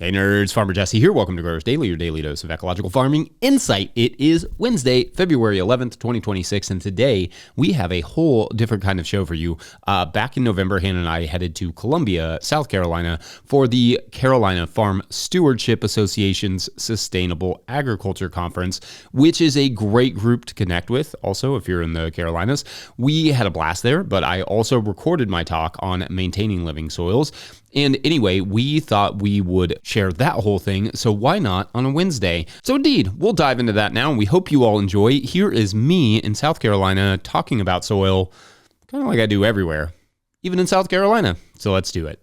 Hey nerds, Farmer Jesse here. Welcome to Growers Daily, your daily dose of ecological farming insight. It is Wednesday, February 11th, 2026, and today we have a whole different kind of show for you. Back in November, Hannah and I headed to Columbia, South Carolina for the Carolina Farm Stewardship Association's Sustainable Agriculture Conference, which is a great group to connect with. Also, if you're in the Carolinas, we had a blast there, but I also recorded my talk on maintaining living soils. And anyway, we thought we would share that whole thing, so why not on a Wednesday? So indeed, we'll dive into that now, and we hope you all enjoy. Here is me in South Carolina talking about soil, kind of like I do everywhere, even in South Carolina. So let's do it.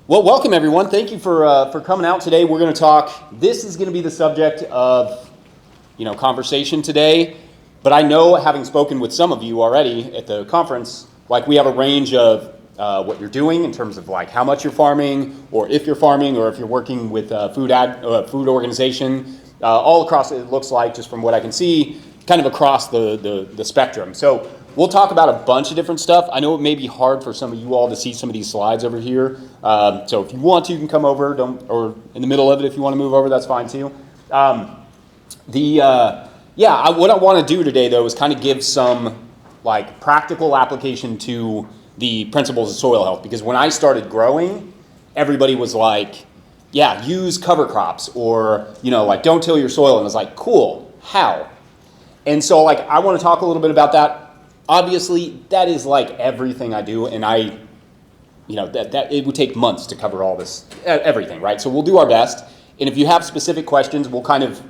Well, welcome everyone. Thank you for coming out today. We're going to talk. This is going to be the subject of, conversation today. But I know, having spoken with some of you already at the conference, we have a range of what you're doing in terms of how much you're farming, or if you're farming, or if you're working with a food organization. All across, it looks like, just from what I can see, kind of across the spectrum. So we'll talk about a bunch of different stuff. I know it may be hard for some of you all to see some of these slides over here. So if you want to, you can come over, or in the middle of it, if you want to move over, that's fine too. What I want to do today, though, is kind of give some practical application to the principles of soil health. Because when I started growing, everybody was like, yeah, use cover crops, or, don't till your soil. And I was like, cool, how? And so I want to talk a little bit about that. Obviously, that is everything I do, and that it would take months to cover all this, everything, right? So we'll do our best, and if you have specific questions, we'll kind of,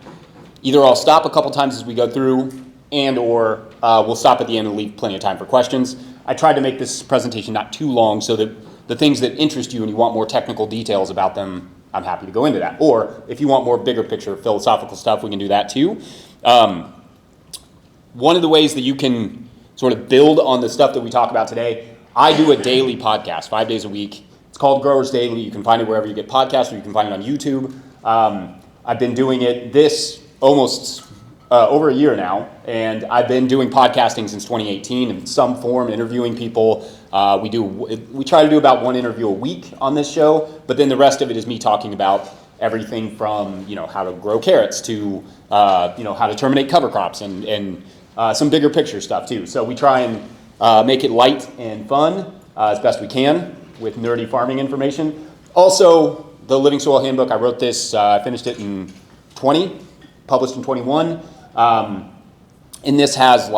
either I'll stop a couple times as we go through, or we'll stop at the end and leave plenty of time for questions. I tried to make this presentation not too long so that the things that interest you and you want more technical details about them, I'm happy to go into that. Or if you want more bigger picture philosophical stuff, we can do that too. One of the ways that you can sort of build on the stuff that we talk about today, I do a daily podcast, 5 days a week. It's called Growers Daily. You can find it wherever you get podcasts, or you can find it on YouTube. I've been doing it this almost over a year now, and I've been doing podcasting since 2018 in some form, interviewing people. We try to do about one interview a week on this show, but then the rest of it is me talking about everything from how to grow carrots to how to terminate cover crops and some bigger picture stuff too. So we try and make it light and fun as best we can with nerdy farming information. Also, the Living Soil Handbook, I wrote this, I finished it in 20, published in 21. And this has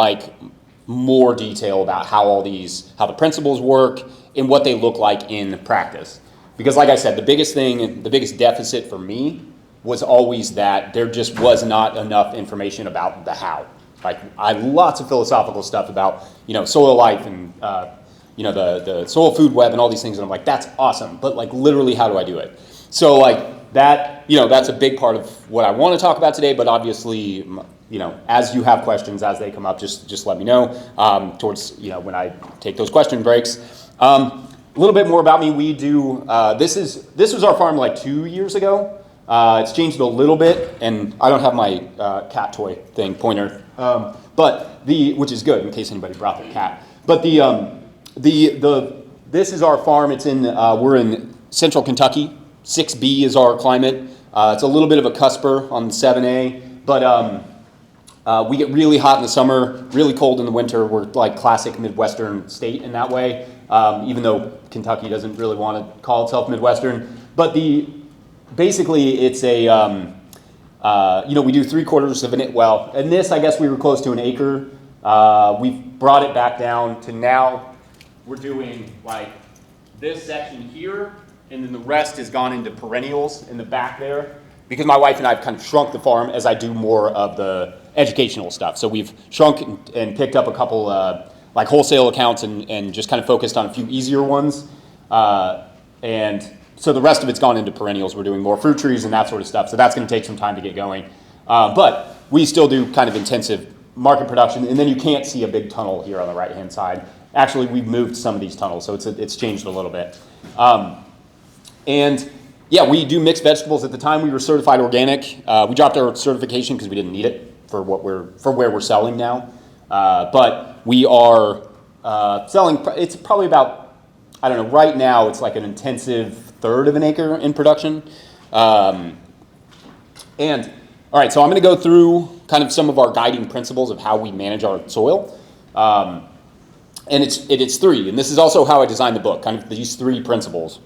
more detail about how the principles work and what they look like in practice. Because like I said, the biggest deficit for me was always that there just was not enough information about the how. I have lots of philosophical stuff about, soil life and, the soil food web and all these things. And I'm like, that's awesome. But literally, how do I do it? So that's a big part of what I want to talk about today. But obviously, as you have questions, as they come up, just let me know towards, when I take those question breaks. A little bit more about me. We do, this was our farm 2 years ago. It's changed a little bit, and I don't have my cat toy thing, pointer, which is good in case anybody brought their cat. But this is our farm. It's we're in central Kentucky. 6B is our climate. It's a little bit of a cusper on 7A, but we get really hot in the summer, really cold in the winter. We're classic Midwestern state in that way, even though Kentucky doesn't really want to call itself Midwestern. But basically, it's we do 3/4 of an acre. Well, and this, I guess we were close to an acre. We've brought it back down to now we're doing this section here, and then the rest has gone into perennials in the back there. Because my wife and I have kind of shrunk the farm as I do more of the educational stuff. So we've shrunk and picked up a couple wholesale accounts and just kind of focused on a few easier ones. And so the rest of it's gone into perennials. We're doing more fruit trees and that sort of stuff. So that's going to take some time to get going. But we still do kind of intensive market production. And then you can't see a big tunnel here on the right-hand side. Actually, we've moved some of these tunnels, so it's changed a little bit. And Yeah, we do mixed vegetables. At the time we were certified organic. We dropped our certification because we didn't need it for where we're selling now. But we are selling. It's probably about, I don't know. Right now it's like an intensive third of an acre in production. And all right, so I'm going to go through kind of some of our guiding principles of how we manage our soil. And it's three, and this is also how I designed the book. Kind of these three principles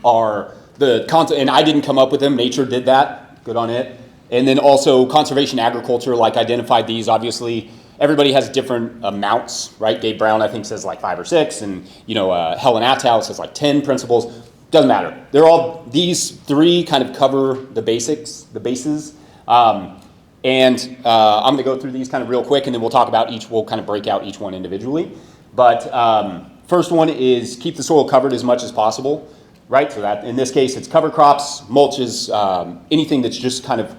are the concept, and I didn't come up with them. Nature did that. Good on it. And then also conservation agriculture, like identified these. Obviously, everybody has different amounts, right? Dave Brown, I think, says like 5 or 6, and Helen Attow says like 10 principles. Doesn't matter. They're all, these three kind of cover the basics, the bases. I'm going to go through these kind of real quick, and then we'll talk about each. We'll kind of break out each one individually. But first one is keep the soil covered as much as possible. Right, so that in this case it's cover crops, mulches, anything that's just kind of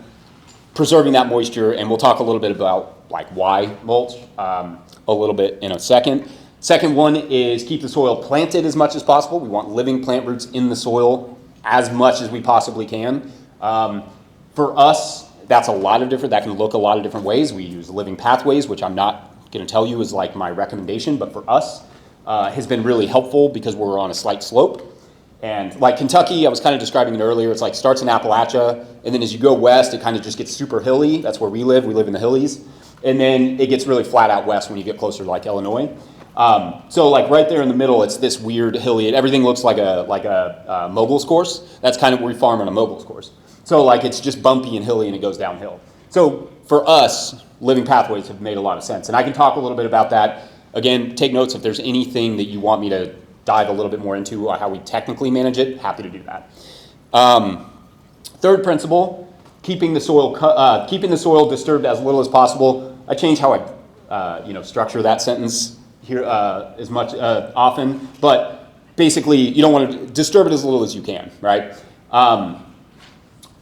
preserving that moisture, and we'll talk a little bit about like why mulch a little bit in a second. Second one is keep the soil planted as much as possible. We want living plant roots in the soil as much as we possibly can. For us, that's a lot of different, that can look a lot of different ways. We use living pathways, which I'm not going to tell you is like my recommendation, but for us has been really helpful because we're on a slight slope. And like Kentucky, I was kind of describing it earlier, it's like starts in Appalachia, and then as you go west, it kind of just gets super hilly. That's where we live in the hillies. And then it gets really flat out west when you get closer to like Illinois. So like right there in the middle, it's this weird hilly, everything looks like a mogul's course. That's kind of where we farm on a mogul's course. So like it's just bumpy and hilly and it goes downhill. So for us, living pathways have made a lot of sense. And I can talk a little bit about that. Again, take notes if there's anything that you want me to dive a little bit more into how we technically manage it, happy to do that. Third principle, keeping the soil disturbed as little as possible. I change how I structure that sentence here as much often, but basically you don't want to disturb it as little as you can, right?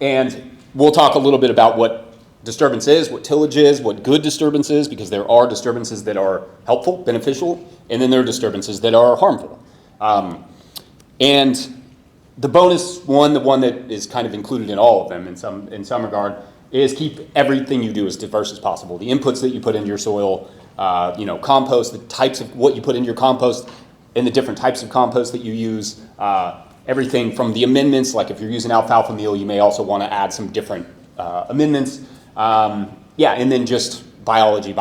And we'll talk a little bit about what disturbance is, what tillage is, what good disturbance is, because there are disturbances that are helpful, beneficial, and then there are disturbances that are harmful. And the bonus one, the one that is kind of included in all of them in some regard, is keep everything you do as diverse as possible. The inputs that you put into your soil, compost, the types of what you put in your compost, and the different types of compost that you use, everything from the amendments, like if you're using alfalfa meal, you may also want to add some different amendments. And then just biology,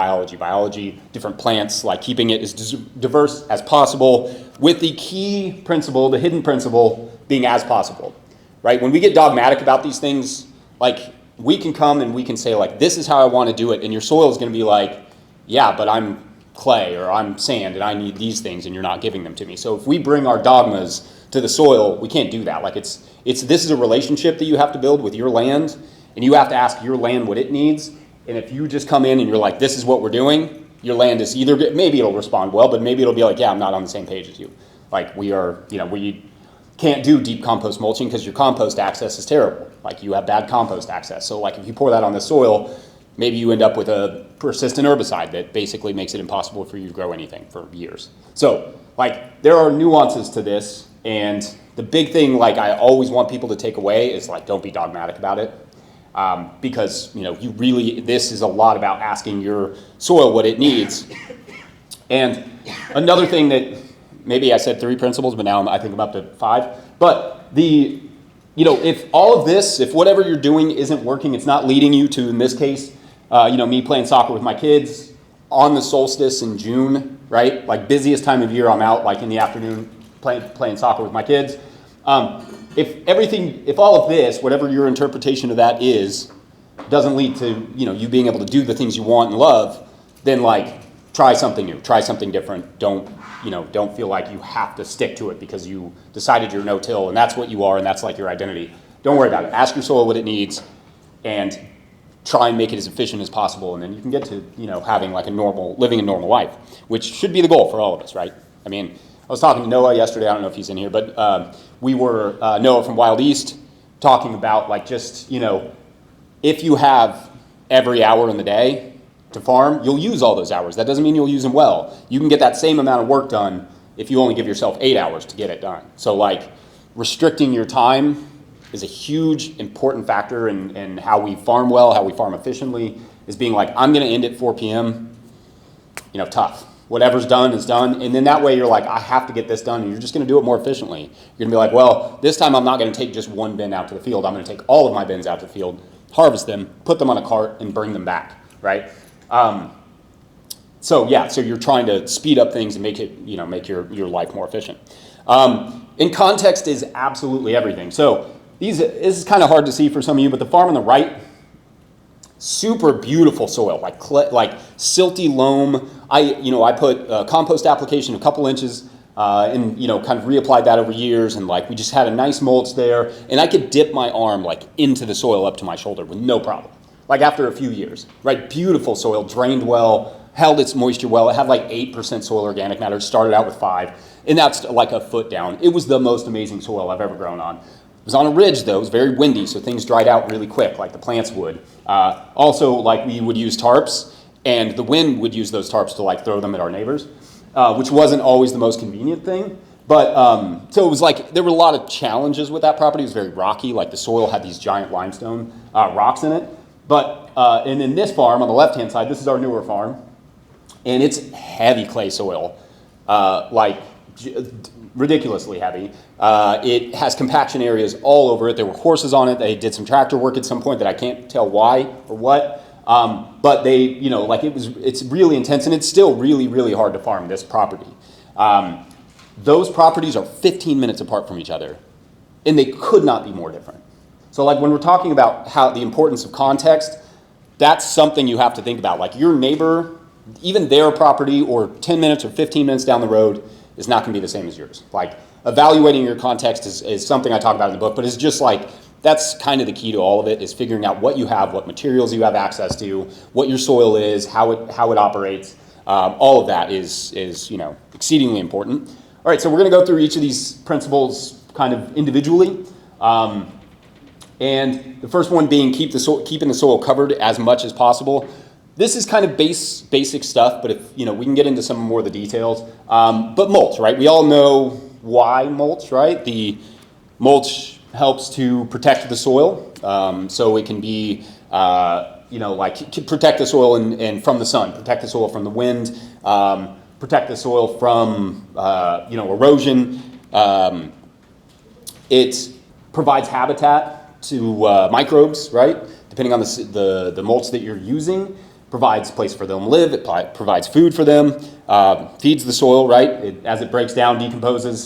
different plants, like keeping it as diverse as possible, with the key principle, the hidden principle, being as possible, right? When we get dogmatic about these things, like we can come and we can say like, this is how I want to do it, and your soil is going to be like, yeah, but I'm clay or I'm sand and I need these things and you're not giving them to me. So if we bring our dogmas to the soil, we can't do that. Like this is a relationship that you have to build with your land, and you have to ask your land what it needs. And if you just come in and you're like, this is what we're doing, your land is either, maybe it'll respond well, but maybe it'll be like, yeah, I'm not on the same page as you. Like we can't do deep compost mulching because your compost access is terrible. Like you have bad compost access. So like if you pour that on the soil, maybe you end up with a persistent herbicide that basically makes it impossible for you to grow anything for years. So like there are nuances to this, and the big thing like I always want people to take away is like, don't be dogmatic about it. Because this is a lot about asking your soil what it needs. And another thing that maybe I said 3 principles, but now I think I'm up to 5. But if all of this, if whatever you're doing isn't working, it's not leading you to, in this case, me playing soccer with my kids on the solstice in June, right? Like busiest time of year, I'm out like in the afternoon playing soccer with my kids. If all of this, whatever your interpretation of that is, doesn't lead to you being able to do the things you want and love, then like try something new, try something different. Don't feel like you have to stick to it because you decided you're no-till and that's what you are and that's like your identity. Don't worry about it. Ask your soil what it needs and try and make it as efficient as possible, and then you can get to having like living a normal life, which should be the goal for all of us, right? I mean, I was talking to Noah yesterday. I don't know if he's in here, but we were Noah from Wild East talking about like just if you have every hour in the day to farm, you'll use all those hours. That doesn't mean you'll use them well. You can get that same amount of work done if you only give yourself 8 hours to get it done. So like restricting your time is a huge, important factor in how we farm well, how we farm efficiently, is being like, I'm going to end at 4 p.m., tough. Whatever's done is done. And then that way you're like, I have to get this done, and you're just going to do it more efficiently. You're going to be like, well, this time I'm not going to take just one bin out to the field. I'm going to take all of my bins out to the field, harvest them, put them on a cart, and bring them back, right? So you're trying to speed up things and make your life more efficient. And context is absolutely everything. So this is kind of hard to see for some of you, but the farm on the right, super beautiful soil, like silty loam. I put compost application a couple inches, and kind of reapplied that over years, and we just had a nice mulch there, and I could dip my arm into the soil up to my shoulder with no problem. After a few years, right? Beautiful soil, drained well, held its moisture well. It had 8% soil organic matter. It started out with 5, and that's a foot down. It was the most amazing soil I've ever grown on. It was on a ridge, though. It was very windy, so things dried out really quick, like the plants would. Also, we would use tarps, and the wind would use those tarps to throw them at our neighbors, which wasn't always the most convenient thing. But so it was there were a lot of challenges with that property. It was very rocky. The soil had these giant limestone rocks in it. But and in this farm on the left-hand side, this is our newer farm, and it's heavy clay soil, ridiculously heavy. It has compaction areas all over it. There were horses on it. They did some tractor work at some point that I can't tell why or what. But they, it's really intense, and it's still really, really hard to farm this property. Those properties are 15 minutes apart from each other, and they could not be more different. So when we're talking about how the importance of context, that's something you have to think about. Your neighbor, even their property or 10 minutes or 15 minutes down the road is not going to be the same as yours. Evaluating your context is something I talk about in the book, but it's just that's kind of the key to all of it, is figuring out what you have, what materials you have access to, what your soil is, how it operates. All of that is exceedingly important. All right, so we're going to go through each of these principles kind of individually. And the first one being keeping the soil covered as much as possible. This is kind of basic stuff, but if we can get into some more of the details. But mulch, right? We all know why mulch, right? The mulch helps to protect the soil, so it can be protect the soil and from the sun, protect the soil from the wind, protect the soil from erosion. It provides habitat to microbes, right? Depending on the mulch that you're using, provides a place for them to live. It provides food for them, feeds the soil, right? As it breaks down, decomposes,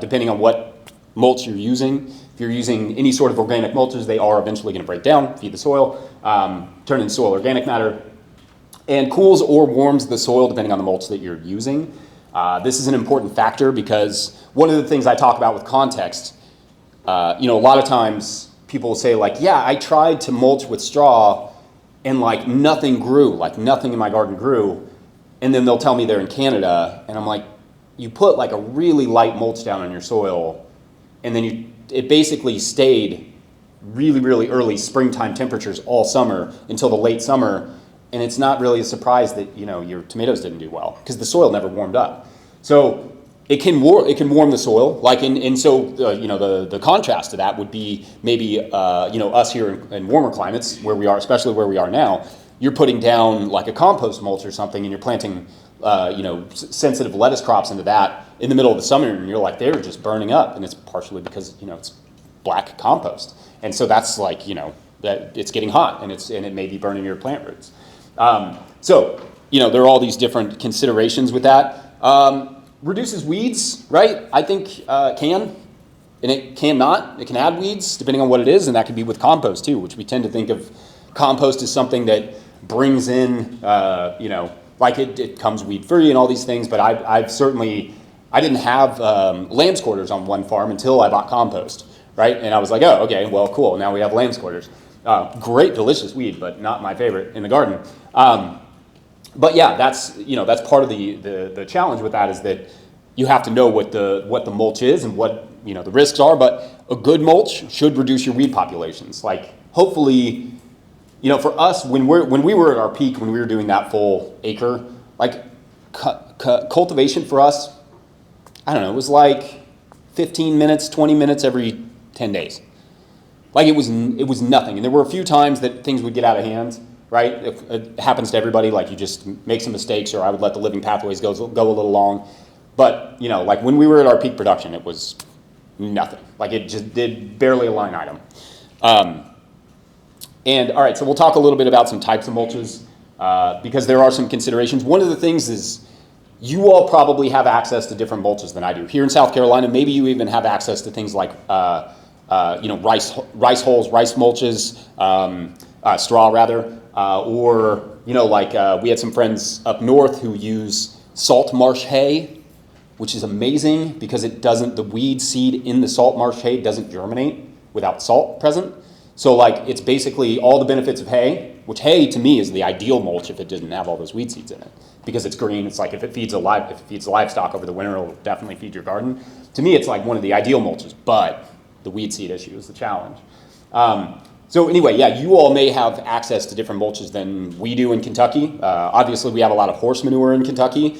depending on what mulch you're using. If you're using any sort of organic mulches, they are eventually going to break down, feed the soil, turn into soil organic matter, and cools or warms the soil depending on the mulch that you're using. This is an important factor because one of the things I talk about with context, a lot of times people say I tried to mulch with straw and nothing grew, nothing in my garden grew. And then they'll tell me they're in Canada, and I'm like, you put a really light mulch down on your soil, and then it basically stayed really, really early springtime temperatures all summer until the late summer, and it's not really a surprise that your tomatoes didn't do well because the soil never warmed up. So it can warm the soil, the contrast to that would be maybe us here in warmer climates where we are, especially where we are now. You're putting down a compost mulch or something, and you're planting sensitive lettuce crops into that in the middle of the summer, and you're they're just burning up, and it's partially because it's black compost, and so that's that it's getting hot, and it may be burning your plant roots. There are all these different considerations with that. Reduces weeds, right? I think can, and it cannot. It can add weeds depending on what it is, and that could be with compost too, which we tend to think of compost as something that brings in, it comes weed free and all these things. But I didn't have lamb's quarters on one farm until I bought compost, right? And I was like, oh, okay, well, cool. Now we have lamb's quarters. Great, delicious weed, but not my favorite in the garden. But yeah, that's part of the challenge with that, is that you have to know what the mulch is and what the risks are. But a good mulch should reduce your weed populations. Hopefully, for us when we were at our peak, when we were doing that full acre, cultivation for us, I don't know, it was 15 minutes, 20 minutes every 10 days. Like it was nothing. And there were a few times that things would get out of hand, right? It happens to everybody. Like you just make some mistakes, or I would let the living pathways go a little long. But like when we were at our peak production, it was nothing. Like it just did barely a line item. And all right, so we'll talk a little bit about some types of mulches because there are some considerations. One of the things is you all probably have access to different mulches than I do. Here in South Carolina, maybe you even have access to things like rice hulls, rice mulches, straw rather, or we had some friends up north who use salt marsh hay, which is amazing because the weed seed in the salt marsh hay doesn't germinate without salt present. So it's basically all the benefits of hay, which hay to me is the ideal mulch if it didn't have all those weed seeds in it. Because it's green, it's like if it feeds livestock over the winter, it'll definitely feed your garden. To me, it's like one of the ideal mulches, but the weed seed issue is the challenge. So anyway, yeah, you all may have access to different mulches than we do in Kentucky. Obviously, we have a lot of horse manure in Kentucky.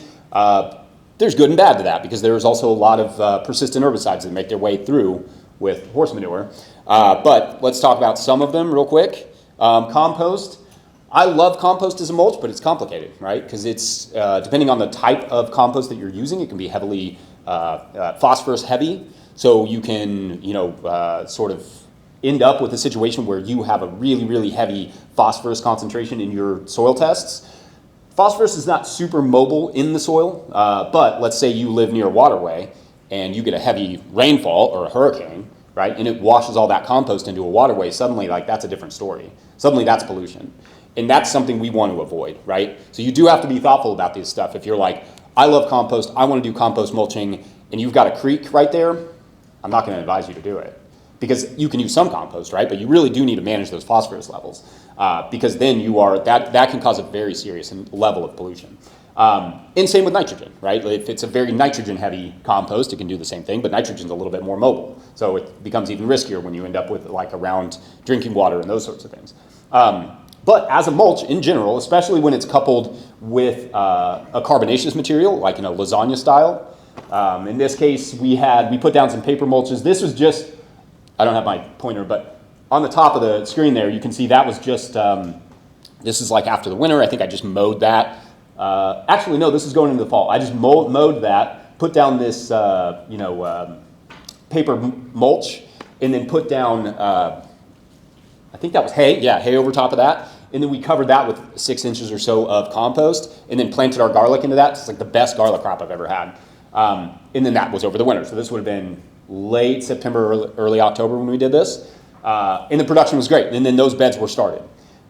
There's good and bad to that because there's also a lot of persistent herbicides that make their way through with horse manure. But let's talk about some of them real quick. Compost. I love compost as a mulch, but it's complicated, right? Because it's, depending on the type of compost that you're using, it can be heavily phosphorus heavy. So you can, sort of end up with a situation where you have a really, really heavy phosphorus concentration in your soil tests. Phosphorus is not super mobile in the soil, but let's say you live near a waterway and you get a heavy rainfall or a hurricane, right? And it washes all that compost into a waterway. Suddenly, that's a different story. Suddenly, that's pollution. And that's something we want to avoid, right? So you do have to be thoughtful about this stuff. If you're like, I love compost, I want to do compost mulching, and you've got a creek right there, I'm not going to advise you to do it. Because you can use some compost, right? But you really do need to manage those phosphorus levels because then that can cause a very serious level of pollution. And same with nitrogen, right? If it's a very nitrogen-heavy compost, it can do the same thing, but nitrogen's a little bit more mobile. So it becomes even riskier when you end up with around drinking water and those sorts of things. But as a mulch in general, especially when it's coupled with a carbonaceous material, like in a lasagna style, in this case, we put down some paper mulches. This was just, I don't have my pointer, but on the top of the screen there, you can see that was just, this is after the winter. I think I just mowed that. Actually, no, this is going into the fall. I just mowed that, put down this, paper mulch, and then put down, I think that was hay. Yeah, hay over top of that. And then we covered that with 6 inches or so of compost, and then planted our garlic into that. It's the best garlic crop I've ever had. And then that was over the winter. So this would have been late September, early October when we did this. And the production was great. And then those beds were started.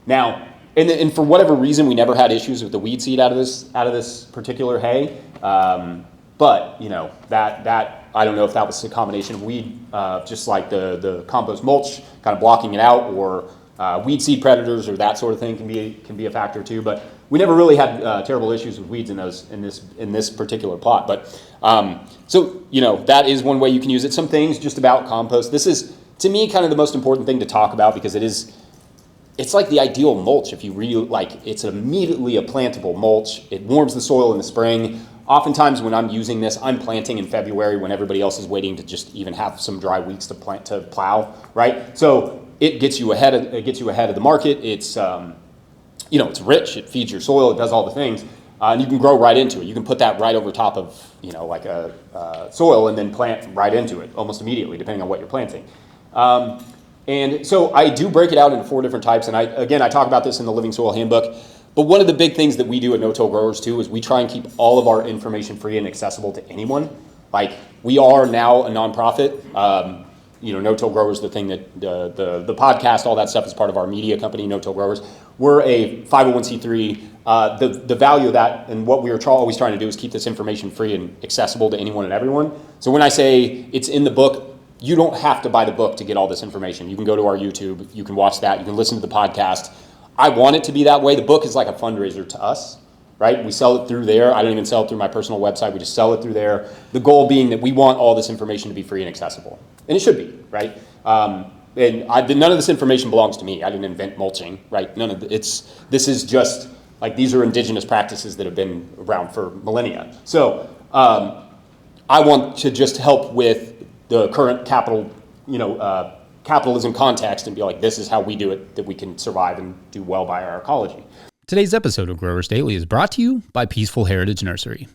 Now, and for whatever reason, we never had issues with the weed seed out of this particular hay. But that I don't know if that was a combination of weed, just like the compost mulch kind of blocking it out, or weed seed predators or that sort of thing can be a factor too. But we never really had terrible issues with weeds in this particular plot. But so that is one way you can use it. Some things just about compost. This is, to me, kind of the most important thing to talk about because it's like the ideal mulch. If you really it's immediately a plantable mulch. It warms the soil in the spring. Oftentimes when I'm using this, I'm planting in February when everybody else is waiting to just even have some dry weeks to plow, right? So it gets you ahead of the market. It's it's rich. It feeds your soil. It does all the things, and you can grow right into it. You can put that right over top of a soil and then plant right into it almost immediately, depending on what you're planting. And so I do break it out into 4 different types, and I talk about this in the Living Soil Handbook. But one of the big things that we do at No-Till Growers too is we try and keep all of our information free and accessible to anyone. We are now a nonprofit. No-Till Growers, the thing that the podcast, all that stuff is part of our media company, No-Till Growers. We're a 501c3. The value of that and what we are always trying to do is keep this information free and accessible to anyone and everyone. So when I say it's in the book, you don't have to buy the book to get all this information. You can go to our YouTube, you can watch that, you can listen to the podcast. I want it to be that way. The book is like a fundraiser to us, right? We sell it through there. I don't even sell it through my personal website. We just sell it through there. The goal being that we want all this information to be free and accessible. And it should be, right? And none of this information belongs to me. I didn't invent mulching, right? This is just these are indigenous practices that have been around for millennia. So I want to just help with the current capital, capitalism context and be like, this is how we do it, that we can survive and do well by our ecology. Today's episode of Growers Daily is brought to you by Peaceful Heritage Nursery.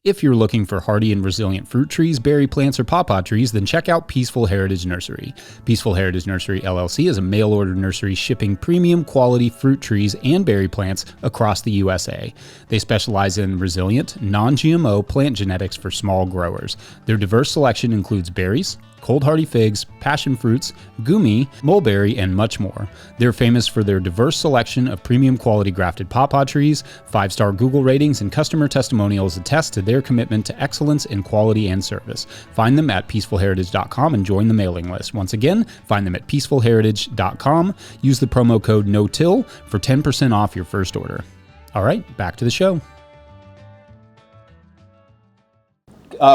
If you're looking for hardy and resilient fruit trees, berry plants, or pawpaw trees, then check out Peaceful Heritage Nursery. Peaceful Heritage Nursery LLC is a mail-order nursery shipping premium quality fruit trees and berry plants across the USA. They specialize in resilient, non-GMO plant genetics for small growers. Their diverse selection includes berries, cold hardy figs, passion fruits, gumi, mulberry, and much more. They're famous for their diverse selection of premium quality grafted pawpaw trees. 5-star Google ratings and customer testimonials attest to their commitment to excellence in quality and service. Find them at peacefulheritage.com and join the mailing list. Once again, find them at peacefulheritage.com. Use the promo code NOTILL for 10% off your first order. All right, back to the show.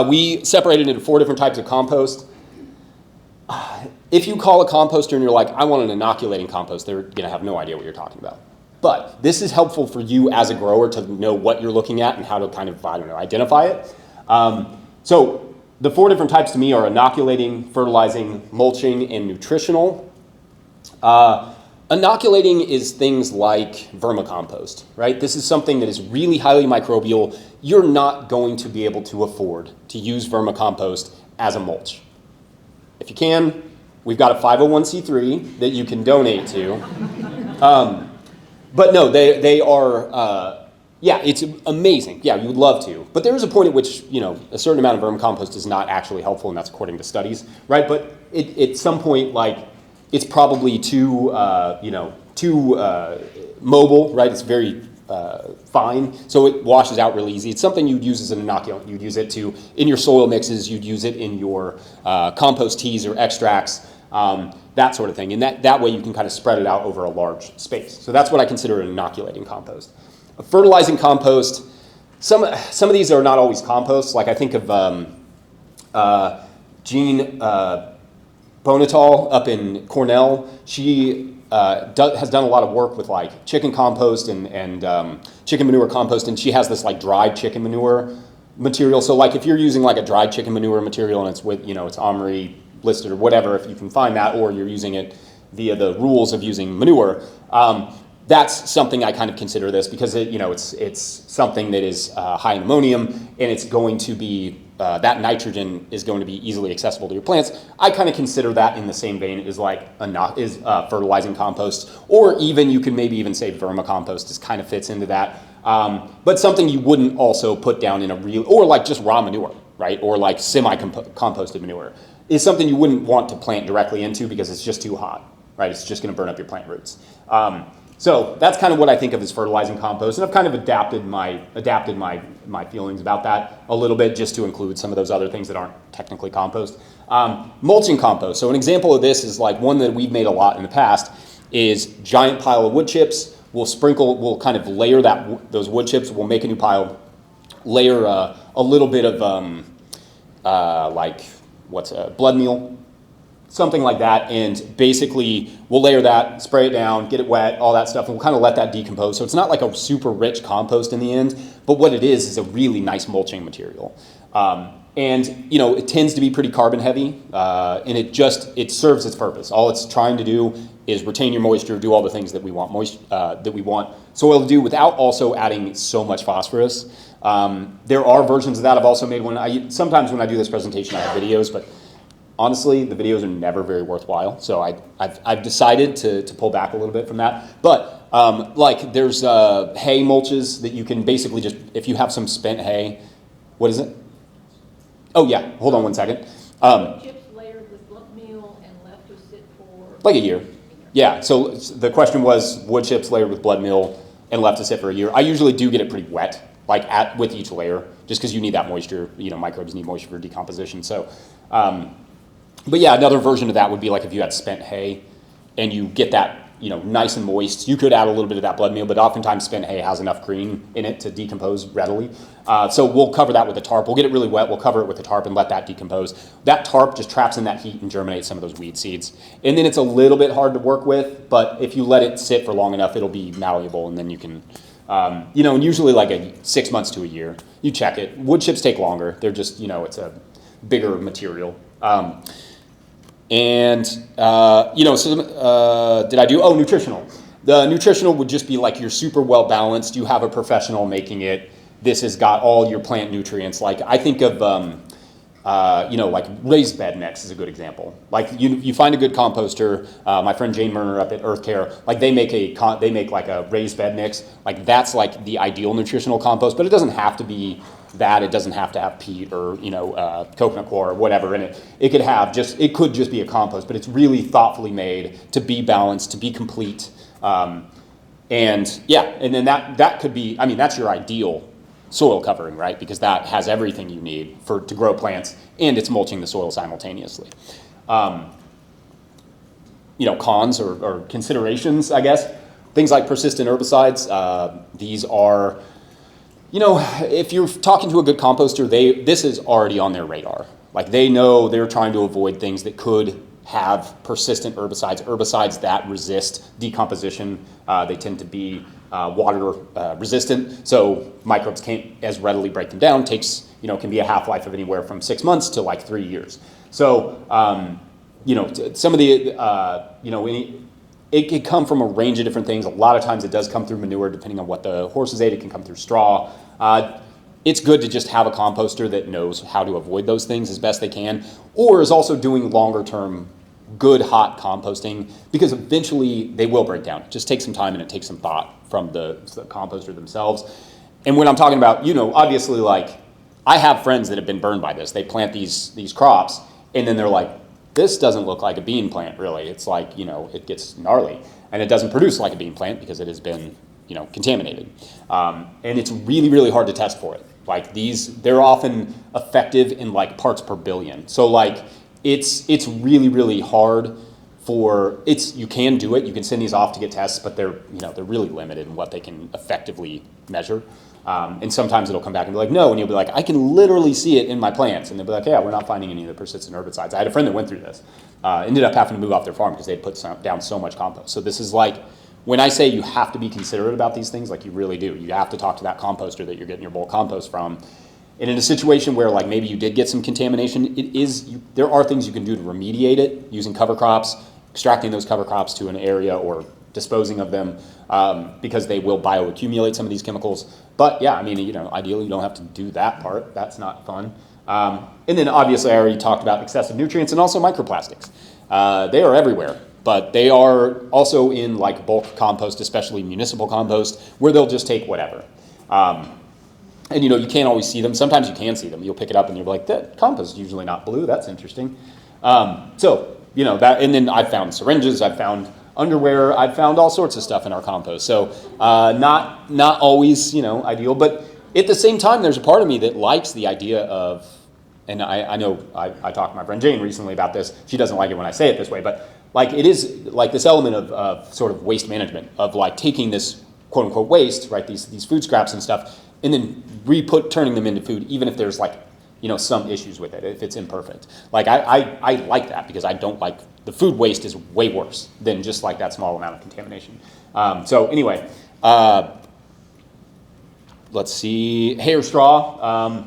We separated into 4 different types of compost. If you call a composter and you're like, I want an inoculating compost, they're going to have no idea what you're talking about. But this is helpful for you as a grower to know what you're looking at and how to kind of, identify it. So the 4 different types to me are inoculating, fertilizing, mulching, and nutritional. Inoculating is things like vermicompost, right? This is something that is really highly microbial. You're not going to be able to afford to use vermicompost as a mulch. If you can, we've got a 501c3 that you can donate to. But no, they are, it's amazing. Yeah, you would love to. But there is a point at which, a certain amount of vermicompost is not actually helpful, and that's according to studies, right? But at some point, it's probably too mobile, right? It's very fine, so it washes out really easy. It's something you'd use as an inoculant. You'd use it in your soil mixes, you'd use it in your compost teas or extracts, that sort of thing. And that way you can kind of spread it out over a large space. So that's what I consider an inoculating compost. A fertilizing compost, some of these are not always composts. Like I think of Jean Bonatal up in Cornell. She has done a lot of work with like chicken compost and chicken manure compost, and she has this like dried chicken manure material. So like if you're using like a dried chicken manure material and it's with, it's OMRI listed or whatever, if you can find that, or you're using it via the rules of using manure, that's something I kind of consider this, because it's something that is high in ammonium, and it's going to be that nitrogen is going to be easily accessible to your plants. I kind of consider that in the same vein as fertilizing compost, or even you could maybe even say vermicompost just kind of fits into that. But something you wouldn't also put down in a real, or like just raw manure, right? Or like semi-composted manure is something you wouldn't want to plant directly into because it's just too hot, right? It's just going to burn up your plant roots. So that's kind of what I think of as fertilizing compost, and I've kind of adapted my feelings about that a little bit just to include some of those other things that aren't technically compost. Mulching compost. So an example of this is like one that we've made a lot in the past is giant pile of wood chips. We'll kind of layer those wood chips. We'll make a new pile, layer a little bit of blood meal, something like that, and basically we'll layer that, spray it down, get it wet, all that stuff, and we'll kind of let that decompose. So it's not like a super rich compost in the end, but what it is a really nice mulching material. And it tends to be pretty carbon heavy, and it serves its purpose. All it's trying to do is retain your moisture, do all the things that we want soil to do without also adding so much phosphorus. There are versions of that I've also made. Sometimes when I do this presentation I have videos, but honestly, the videos are never very worthwhile, so I've decided to pull back a little bit from that. But there's hay mulches that you can basically just, if you have some spent hay, what is it? Oh yeah, hold on one second. Chips layered with blood meal and left to sit for like a year. Yeah, so the question was wood chips layered with blood meal and left to sit for a year. I usually do get it pretty wet, with each layer, just because you need that moisture. Microbes need moisture for decomposition. So. But yeah, another version of that would be like if you had spent hay and you get that, nice and moist, you could add a little bit of that blood meal, but oftentimes spent hay has enough green in it to decompose readily. So we'll cover that with a tarp. We'll get it really wet, we'll cover it with a tarp and let that decompose. That tarp just traps in that heat and germinates some of those weed seeds. And then it's a little bit hard to work with, but if you let it sit for long enough, it'll be malleable, and then you can, and usually like 6 months to a year. You check it. Wood chips take longer. They're just, it's a bigger material. And, did I do, nutritional. The nutritional would just be like you're super well balanced. You have a professional making it. This has got all your plant nutrients. Like I think of, like raised bed mix is a good example. Like you find a good composter. My friend Jane Murner up at Earth Care, like they make like a raised bed mix. Like that's like the ideal nutritional compost, but it doesn't have to be that. It doesn't have to have peat or coconut coir or whatever in it. It could just be a compost, but it's really thoughtfully made to be balanced, to be complete. And then that could be. I mean, that's your ideal soil covering, right? Because that has everything you need to grow plants, and it's mulching the soil simultaneously. Cons or considerations, I guess. Things like persistent herbicides. These are, if you're talking to a good composter, this is already on their radar. Like they know they're trying to avoid things that could have persistent herbicides that resist decomposition. They tend to be water resistant, so microbes can't as readily break them down. Can be a half-life of anywhere from 6 months to like 3 years. So, some of the, it could come from a range of different things. A lot of times it does come through manure, depending on what the horses ate. It can come through straw. It's good to just have a composter that knows how to avoid those things as best they can, or is also doing longer-term good hot composting, because eventually they will break down. It just takes some time and it takes some thought from the composter themselves. And when I'm talking about, obviously, like I have friends that have been burned by this. They plant these crops and then they're like, this doesn't look like a bean plant really. It's like, it gets gnarly and it doesn't produce like a bean plant because it has been, contaminated. And it's really, really hard to test for it. Like they're often effective in like parts per billion. So like, it's really, really hard you can do it. You can send these off to get tests, but they're really limited in what they can effectively measure. And sometimes it'll come back and be like, no, and you'll be like, I can literally see it in my plants. And they'll be like, yeah, we're not finding any of the persistent herbicides. I had a friend that went through this, ended up having to move off their farm because they'd put down so much compost. So this is like, when I say you have to be considerate about these things, like you really do. You have to talk to that composter that you're getting your bulk compost from. And in a situation where like maybe you did get some contamination, there are things you can do to remediate it using cover crops, extracting those cover crops to an area or disposing of them because they will bioaccumulate some of these chemicals. But yeah, I mean, ideally you don't have to do that part. That's not fun. And then obviously I already talked about excessive nutrients and also microplastics. They are everywhere, but they are also in like bulk compost, especially municipal compost, where they'll just take whatever. And you can't always see them. Sometimes you can see them. You'll pick it up and you're like, that compost is usually not blue. That's interesting. That, and then I've found syringes, I've found underwear, I've found all sorts of stuff in our compost. So not always, ideal. But at the same time, there's a part of me that likes the idea of, and I know I talked to my friend Jane recently about this. She doesn't like it when I say it this way, but like it is like this element of sort of waste management, of like taking this quote unquote waste, right? These food scraps and stuff, and then turning them into food, even if there's like, some issues with it, if it's imperfect. Like I like that because I don't like, the food waste is way worse than just like that small amount of contamination. So anyway, let's see, hair straw.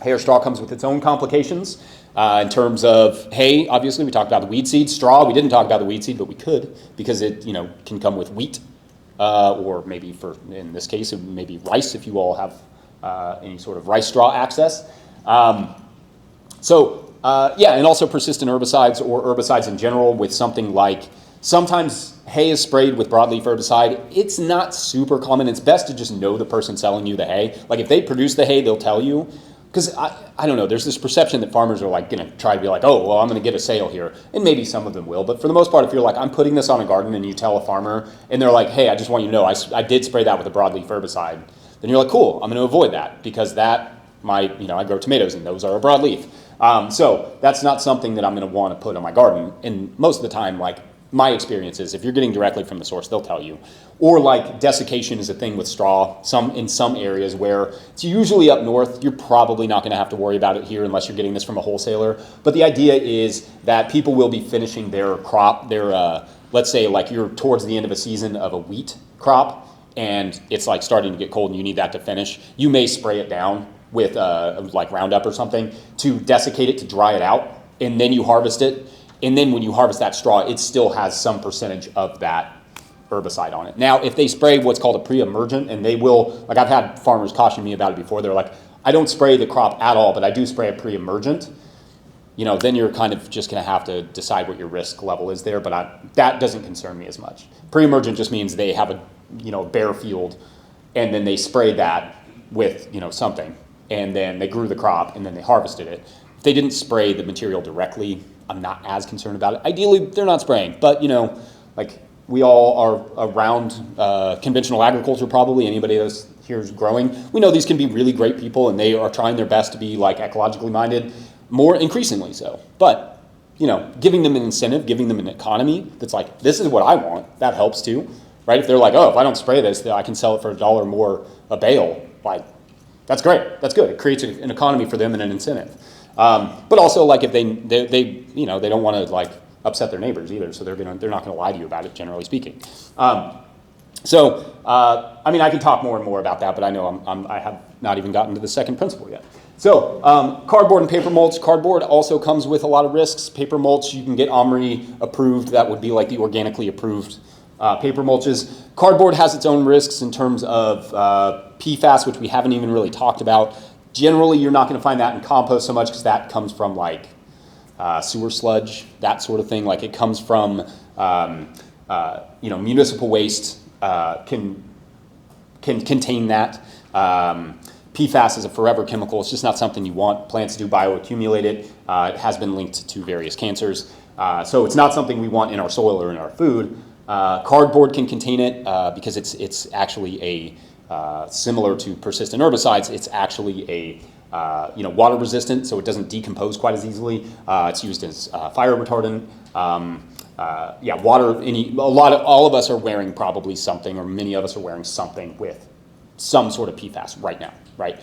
Hair straw comes with its own complications in terms of hay. Obviously, we talked about the weed seed. Straw, we didn't talk about the weed seed, but we could because it can come with wheat. Or maybe in this case, it may be rice if you all have any sort of rice straw access. And also persistent herbicides or herbicides in general with something like, sometimes hay is sprayed with broadleaf herbicide. It's not super common. It's best to just know the person selling you the hay. Like if they produce the hay, they'll tell you. Because I don't know, there's this perception that farmers are like going to try to be like, oh, well, I'm going to get a sale here. And maybe some of them will. But for the most part, if you're like, I'm putting this on a garden and you tell a farmer and they're like, hey, I just want you to know, I did spray that with a broadleaf herbicide. Then you're like, cool, I'm going to avoid that because I grow tomatoes and those are a broadleaf. So that's not something that I'm going to want to put on my garden. And most of the time, like my experience is if you're getting directly from the source, they'll tell you. Or like desiccation is a thing with straw. In some areas where it's usually up north, you're probably not going to have to worry about it here unless you're getting this from a wholesaler. But the idea is that people will be finishing their crop, let's say like you're towards the end of a season of a wheat crop and it's like starting to get cold and you need that to finish. You may spray it down with like Roundup or something to desiccate it, to dry it out, and then you harvest it. And then when you harvest that straw, it still has some percentage of that herbicide on it. Now, if they spray what's called a pre-emergent, and they will, like I've had farmers caution me about it before, they're like, I don't spray the crop at all, but I do spray a pre-emergent, then you're kind of just going to have to decide what your risk level is there, but that doesn't concern me as much. Pre-emergent just means they have a bare field, and then they spray that with something, and then they grew the crop, and then they harvested it. If they didn't spray the material directly, I'm not as concerned about it. Ideally, they're not spraying, but like we all are around conventional agriculture probably. Anybody that's here is growing. We know these can be really great people, and they are trying their best to be like ecologically minded, more increasingly so. But giving them an incentive, giving them an economy that's like, this is what I want, that helps too, right? If they're like, oh, if I don't spray this, then I can sell it for $1 more a bale, like that's great, that's good. It creates an economy for them and an incentive. But also, like if they don't want to like upset their neighbors either, so they're not going to lie to you about it, generally speaking. I can talk more and more about that, but I know I have not even gotten to the second principle yet. So cardboard and paper mulch. Cardboard also comes with a lot of risks. Paper mulch, you can get OMRI approved. That would be like the organically approved paper mulches. Cardboard has its own risks in terms of PFAS, which we haven't even really talked about. Generally, you're not going to find that in compost so much because that comes from like sewer sludge, that sort of thing. Like it comes from municipal waste can contain that. PFAS is a forever chemical. It's just not something you want. Plants do bioaccumulate it. It has been linked to various cancers. So it's not something we want in our soil or in our food. Cardboard can contain it because it's actually a similar to persistent herbicides. It's actually a water resistant, so it doesn't decompose quite as easily. It's used as fire retardant. Water. All of us are wearing probably something, or many of us are wearing something with some sort of PFAS right now, right?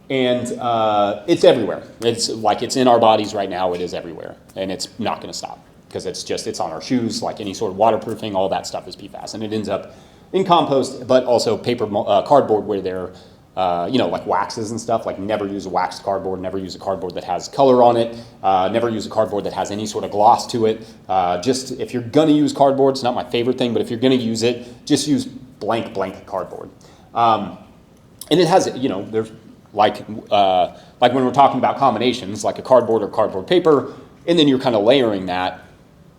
It's everywhere. It's in our bodies right now. It is everywhere, and it's not going to stop because it's on our shoes. Like any sort of waterproofing, all that stuff is PFAS, and it ends up in compost, but also cardboard where they're like waxes and stuff. Like never use a waxed cardboard. Never use a cardboard that has color on it. Never use a cardboard that has any sort of gloss to it. Just if you're gonna use cardboard, it's not my favorite thing, but if you're gonna use it, just use blank cardboard. And it has, there's like when we're talking about combinations, like a cardboard or cardboard paper, and then you're kind of layering that.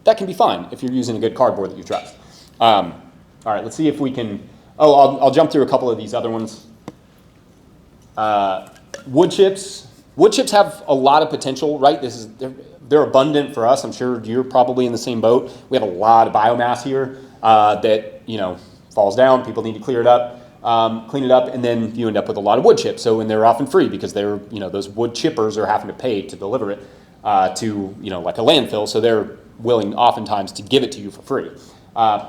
That can be fine if you're using a good cardboard that you trust. All right, let's see if we can. I'll jump through a couple of these other ones. Wood chips. Wood chips have a lot of potential, right? They're abundant for us. I'm sure you're probably in the same boat. We have a lot of biomass here that falls down. People need to clean it up, and then you end up with a lot of wood chips. So, and they're often free because they're those wood chippers are having to pay to deliver it to like a landfill. So they're willing oftentimes to give it to you for free.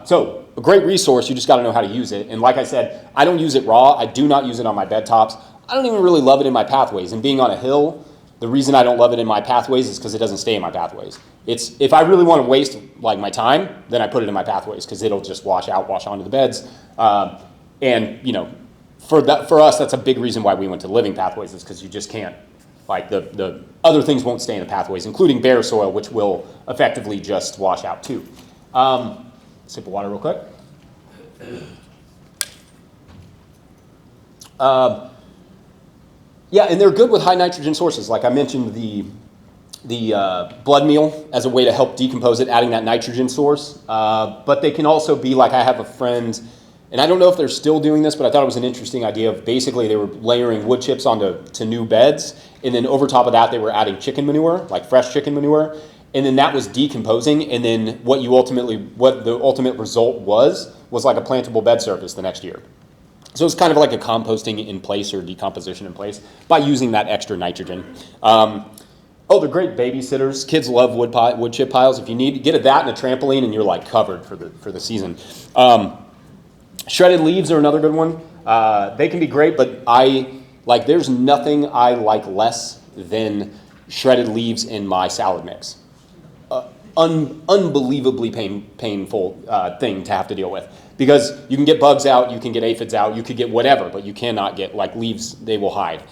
So a great resource. You just got to know how to use it. And like I said, I don't use it raw. I do not use it on my bed tops. I don't even really love it in my pathways. And being on a hill, the reason I don't love it in my pathways is because it doesn't stay in my pathways. If I really want to waste like my time, then I put it in my pathways because it'll just wash onto the beds. For us, that's a big reason why we went to living pathways is because you just can't. Like the other things won't stay in the pathways, including bare soil, which will effectively just wash out too. Sip of water real quick. And they're good with high nitrogen sources. Like I mentioned, the blood meal as a way to help decompose it, adding that nitrogen source. But they can also be like, I have a friend, and I don't know if they're still doing this, but I thought it was an interesting idea of basically they were layering wood chips onto new beds, and then over top of that they were adding chicken manure, like fresh chicken manure, and then that was decomposing, and then what the ultimate result was like a plantable bed surface the next year. So it's kind of like a composting in place or decomposition in place by using that extra nitrogen. They're great babysitters. Kids love wood chip piles. If you need, get that and a trampoline, and you're like covered for the season. Shredded leaves are another good one. They can be great, but there's nothing I like less than shredded leaves in my salad mix. Unbelievably painful thing to have to deal with. Because you can get bugs out, you can get aphids out, you could get whatever, but you cannot get, like leaves, they will hide.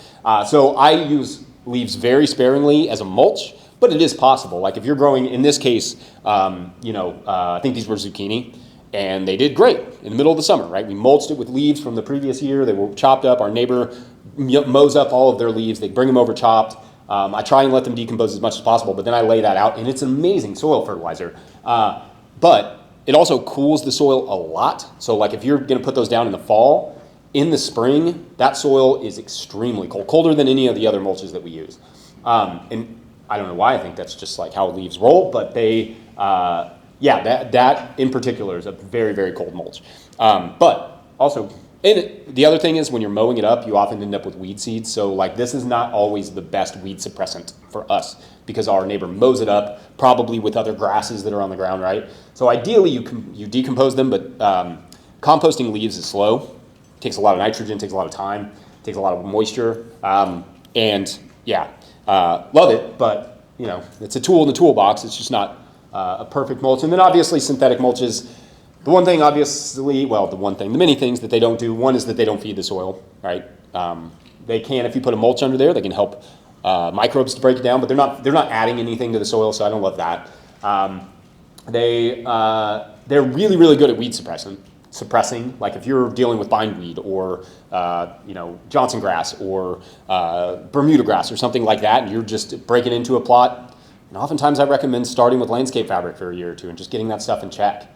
So I use leaves very sparingly as a mulch, but it is possible. Like if you're growing, in this case, I think these were zucchini, and they did great in the middle of the summer, right? We mulched it with leaves from the previous year. They were chopped up. Our neighbor mows up all of their leaves. They bring them over chopped. I try and let them decompose as much as possible, but then I lay that out, and it's an amazing soil fertilizer. But it also cools the soil a lot. So like if you're going to put those down in the fall, in the spring, that soil is extremely cold, colder than any of the other mulches that we use. And I don't know why, I think that's just like how leaves roll, but they, that in particular is a very, very cold mulch. But also, and the other thing is when you're mowing it up, you often end up with weed seeds. So like this is not always the best weed suppressant for us because our neighbor mows it up, probably with other grasses that are on the ground, right? So ideally you decompose them, but composting leaves is slow. It takes a lot of nitrogen, takes a lot of time, takes a lot of moisture. Love it, but it's a tool in the toolbox. It's just not a perfect mulch. And then obviously synthetic mulches. The many things that they don't do, one is that they don't feed the soil, right? They can, if you put a mulch under there, they can help microbes to break it down, but they're not adding anything to the soil, so I don't love that. They're really, really good at weed suppressing, like if you're dealing with bindweed or Johnson grass or Bermuda grass or something like that, and you're just breaking into a plot. And oftentimes I recommend starting with landscape fabric for a year or two and just getting that stuff in check,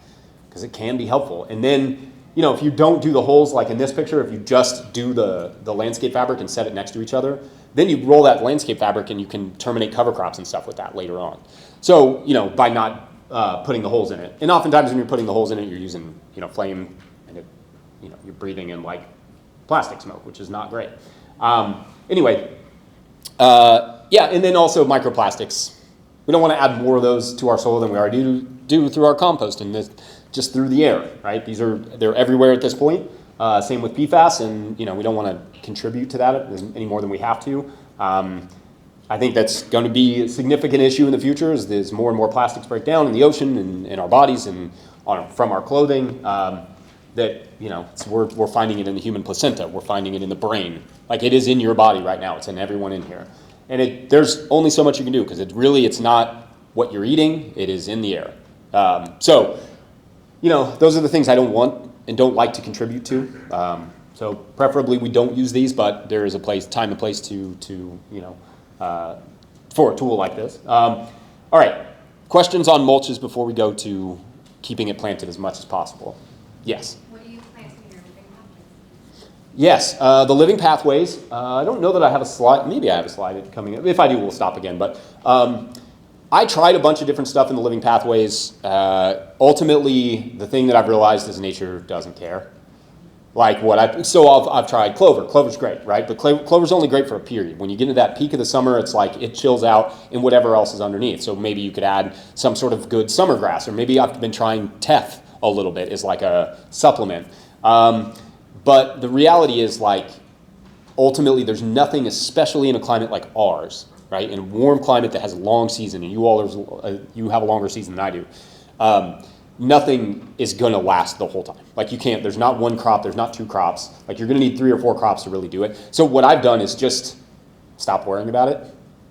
because it can be helpful. And then, if you don't do the holes like in this picture, if you just do the landscape fabric and set it next to each other, then you roll that landscape fabric and you can terminate cover crops and stuff with that later on. So, by not putting the holes in it. And oftentimes when you're putting the holes in it, you're using, flame, and you're breathing in like plastic smoke, which is not great. And then also microplastics. We don't want to add more of those to our soil than we already do through our compost and just through the air, right? They're everywhere at this point. Same with PFAS, and we don't want to contribute to that any more than we have to. I think that's going to be a significant issue in the future as more and more plastics break down in the ocean and in our bodies and from our clothing. We're finding it in the human placenta. We're finding it in the brain. Like it is in your body right now. It's in everyone in here. And there's only so much you can do because it's not what you're eating. It is in the air. Those are the things I don't want and don't like to contribute to. So preferably we don't use these, but there is a time and place for a tool like this. All right, questions on mulches before we go to keeping it planted as much as possible? Yes? What do you plant in your living pathways? Yes, the living pathways. I don't know that I have a slide. Maybe I have a slide coming up. If I do, we'll stop again. But I tried a bunch of different stuff in the living pathways. Ultimately, the thing that I've realized is nature doesn't care. Like I've tried clover. Clover's great, right? But clover's only great for a period. When you get into that peak of the summer, it's like it chills out in whatever else is underneath. So maybe you could add some sort of good summer grass, or maybe I've been trying teff a little bit as like a supplement. But the reality is ultimately there's nothing, especially in a climate like ours, right? In a warm climate that has a long season, and you have a longer season than I do. Nothing is going to last the whole time. There's not one crop, there's not two crops. You're going to need 3 or 4 crops to really do it. So what I've done is just stop worrying about it.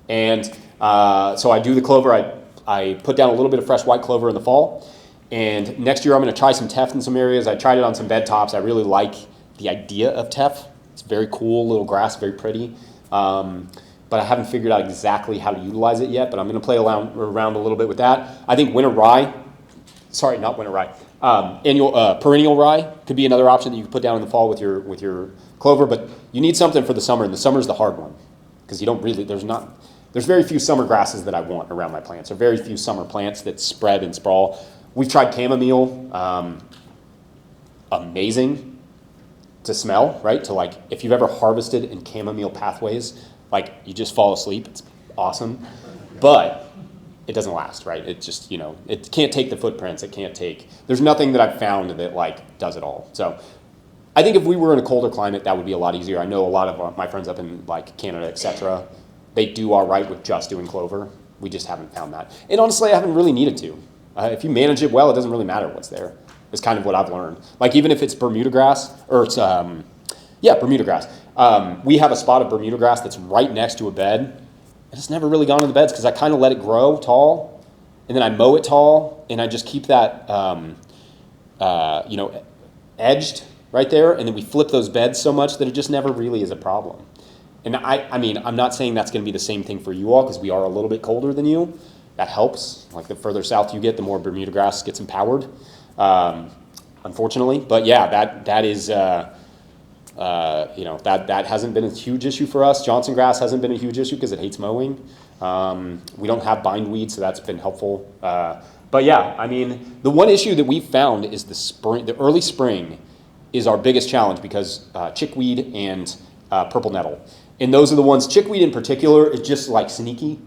And so I do the clover. I put down a little bit of fresh white clover in the fall. And next year I'm going to try some teff in some areas. I tried it on some bed tops. I really like the idea of teff. It's very cool, little grass, very pretty. But I haven't figured out exactly how to utilize it yet, but I'm going to play around a little bit with that. I think perennial rye could be another option that you could put down in the fall with your clover, but you need something for the summer, and the summer's the hard one because there's very few summer grasses that I want around my plants. There are very few summer plants that spread and sprawl. We've tried chamomile, amazing to smell, right? If you've ever harvested in chamomile pathways, you just fall asleep. It's awesome, but it doesn't last, right? It just, it can't take the footprints. There's nothing that I've found that does it all. So I think if we were in a colder climate, that would be a lot easier. I know a lot of my friends up in Canada, etc. They do all right with just doing clover. We just haven't found that. And honestly, I haven't really needed to. If you manage it well, it doesn't really matter what's there. It's kind of what I've learned. Even if it's Bermuda grass, or it's, Bermuda grass. We have a spot of Bermuda grass that's right next to a bed. And it's never really gone to the beds because I kind of let it grow tall, and then I mow it tall, and I just keep that, edged right there, and then we flip those beds so much that it just never really is a problem. And I mean, I'm not saying that's going to be the same thing for you all because we are a little bit colder than you. That helps. Like the further south you get, the more Bermuda grass gets empowered, unfortunately. But yeah, that is, that hasn't been a huge issue for us. Johnson grass hasn't been a huge issue because it hates mowing. We don't have bindweed, so that's been helpful. But yeah, I mean, the one issue that we've found is the early spring is our biggest challenge because chickweed and purple nettle. And those are the ones, chickweed in particular is just like sneaky.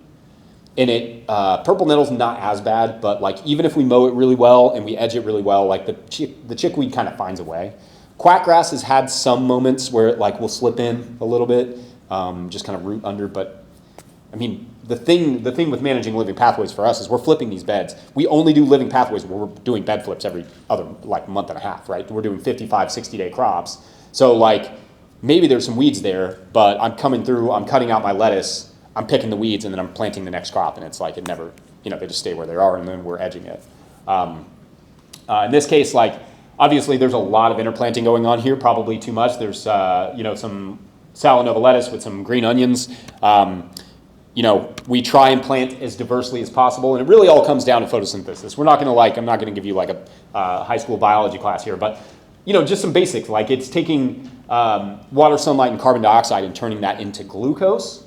And purple nettle's not as bad, but like even if we mow it really well and we edge it really well, like the chickweed kind of finds a way. Quackgrass has had some moments where it like will slip in a little bit, just kind of root under. But I mean, the thing with managing living pathways for us is we're flipping these beds. We only do living pathways where we're doing bed flips every other like month and a half, right? We're doing 55, 60-day crops. So like maybe there's some weeds there, but I'm coming through, I'm cutting out my lettuce, I'm picking the weeds, and then I'm planting the next crop, and it's like it never, they just stay where they are, and then we're edging it. In this case, like obviously there's a lot of interplanting going on here, probably too much. There's some Salanova lettuce with some green onions. We try and plant as diversely as possible, and it really all comes down to photosynthesis. I'm not going to give you like a high school biology class here, but just some basics, like it's taking water, sunlight, and carbon dioxide and turning that into glucose,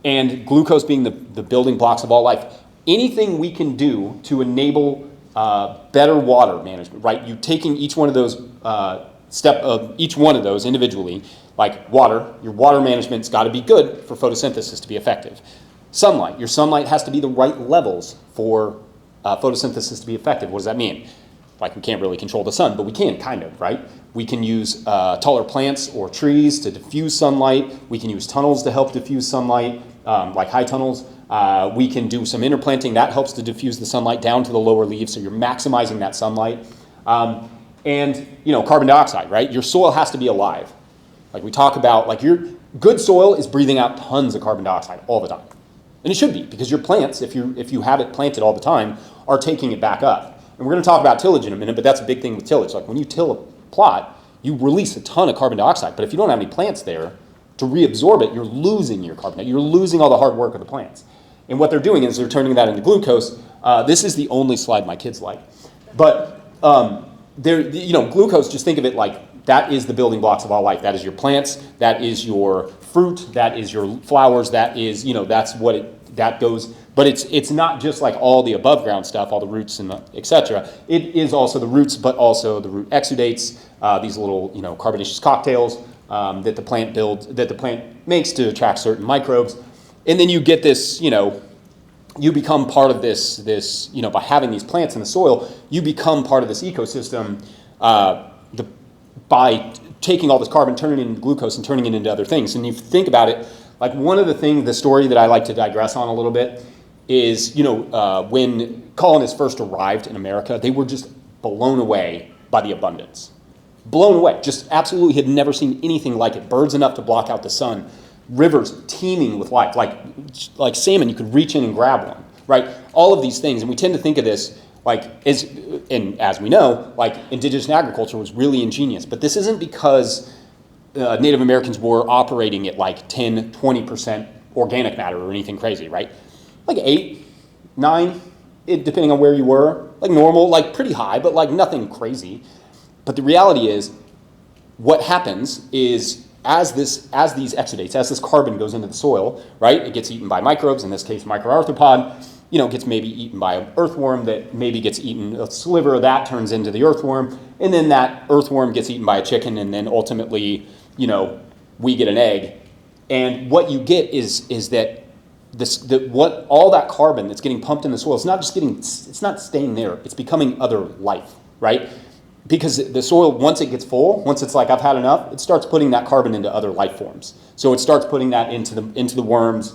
and glucose being the building blocks of all life. Anything we can do to enable better water management, right? You taking each one of those each one of those individually, like water, your water management's got to be good for photosynthesis to be effective. Sunlight, your sunlight has to be the right levels for photosynthesis to be effective. What does that mean? Like we can't really control the sun, but we can kind of, right? We can use taller plants or trees to diffuse sunlight. We can use tunnels to help diffuse sunlight, like high tunnels. We can do some interplanting. That helps to diffuse the sunlight down to the lower leaves, so you're maximizing that sunlight. And carbon dioxide, right? Your soil has to be alive. Like we talk about, like your good soil is breathing out tons of carbon dioxide all the time. And it should be, because your plants, if you have it planted all the time, are taking it back up. And we're going to talk about tillage in a minute, but that's a big thing with tillage. Like when you till a plot, you release a ton of carbon dioxide. But if you don't have any plants there to reabsorb it, you're losing your carbon. You're losing all the hard work of the plants. And what they're doing is they're turning that into glucose. This is the only slide my kids like. But glucose, just think of it like that is the building blocks of all life. That is your plants. That is your fruit. That is your flowers. That is, that's what that goes. But it's not just like all the above ground stuff, all the roots and etc. It is also the roots, but also the root exudates, these little carbonaceous cocktails that the plant makes to attract certain microbes, and then you get this, you become part of this by having these plants in the soil, you become part of this ecosystem by taking all this carbon, turning it into glucose, and turning it into other things. And you think about it, like one of the things, the story that I like to digress on a little bit is, when colonists first arrived in America, they were just blown away by the abundance. Blown away, just absolutely had never seen anything like it. Birds enough to block out the sun, rivers teeming with life, like salmon, you could reach in and grab one, right? All of these things, and we tend to think of this as we know, like indigenous agriculture was really ingenious, but this isn't because Native Americans were operating at like 10, 20% organic matter or anything crazy, right? Like 8, 9, depending on where you were, like normal, like pretty high, but like nothing crazy. But the reality is, what happens is as these exudates, as this carbon goes into the soil, right, it gets eaten by microbes, in this case microarthropod, gets maybe eaten by an earthworm that maybe gets eaten, a sliver of that turns into the earthworm, and then that earthworm gets eaten by a chicken, and then ultimately, we get an egg. And what you get is that all that carbon that's getting pumped in the soil, it's not staying there, it's becoming other life, right? Because the soil, once it gets full, once it's like, I've had enough, it starts putting that carbon into other life forms. So it starts putting that into the worms,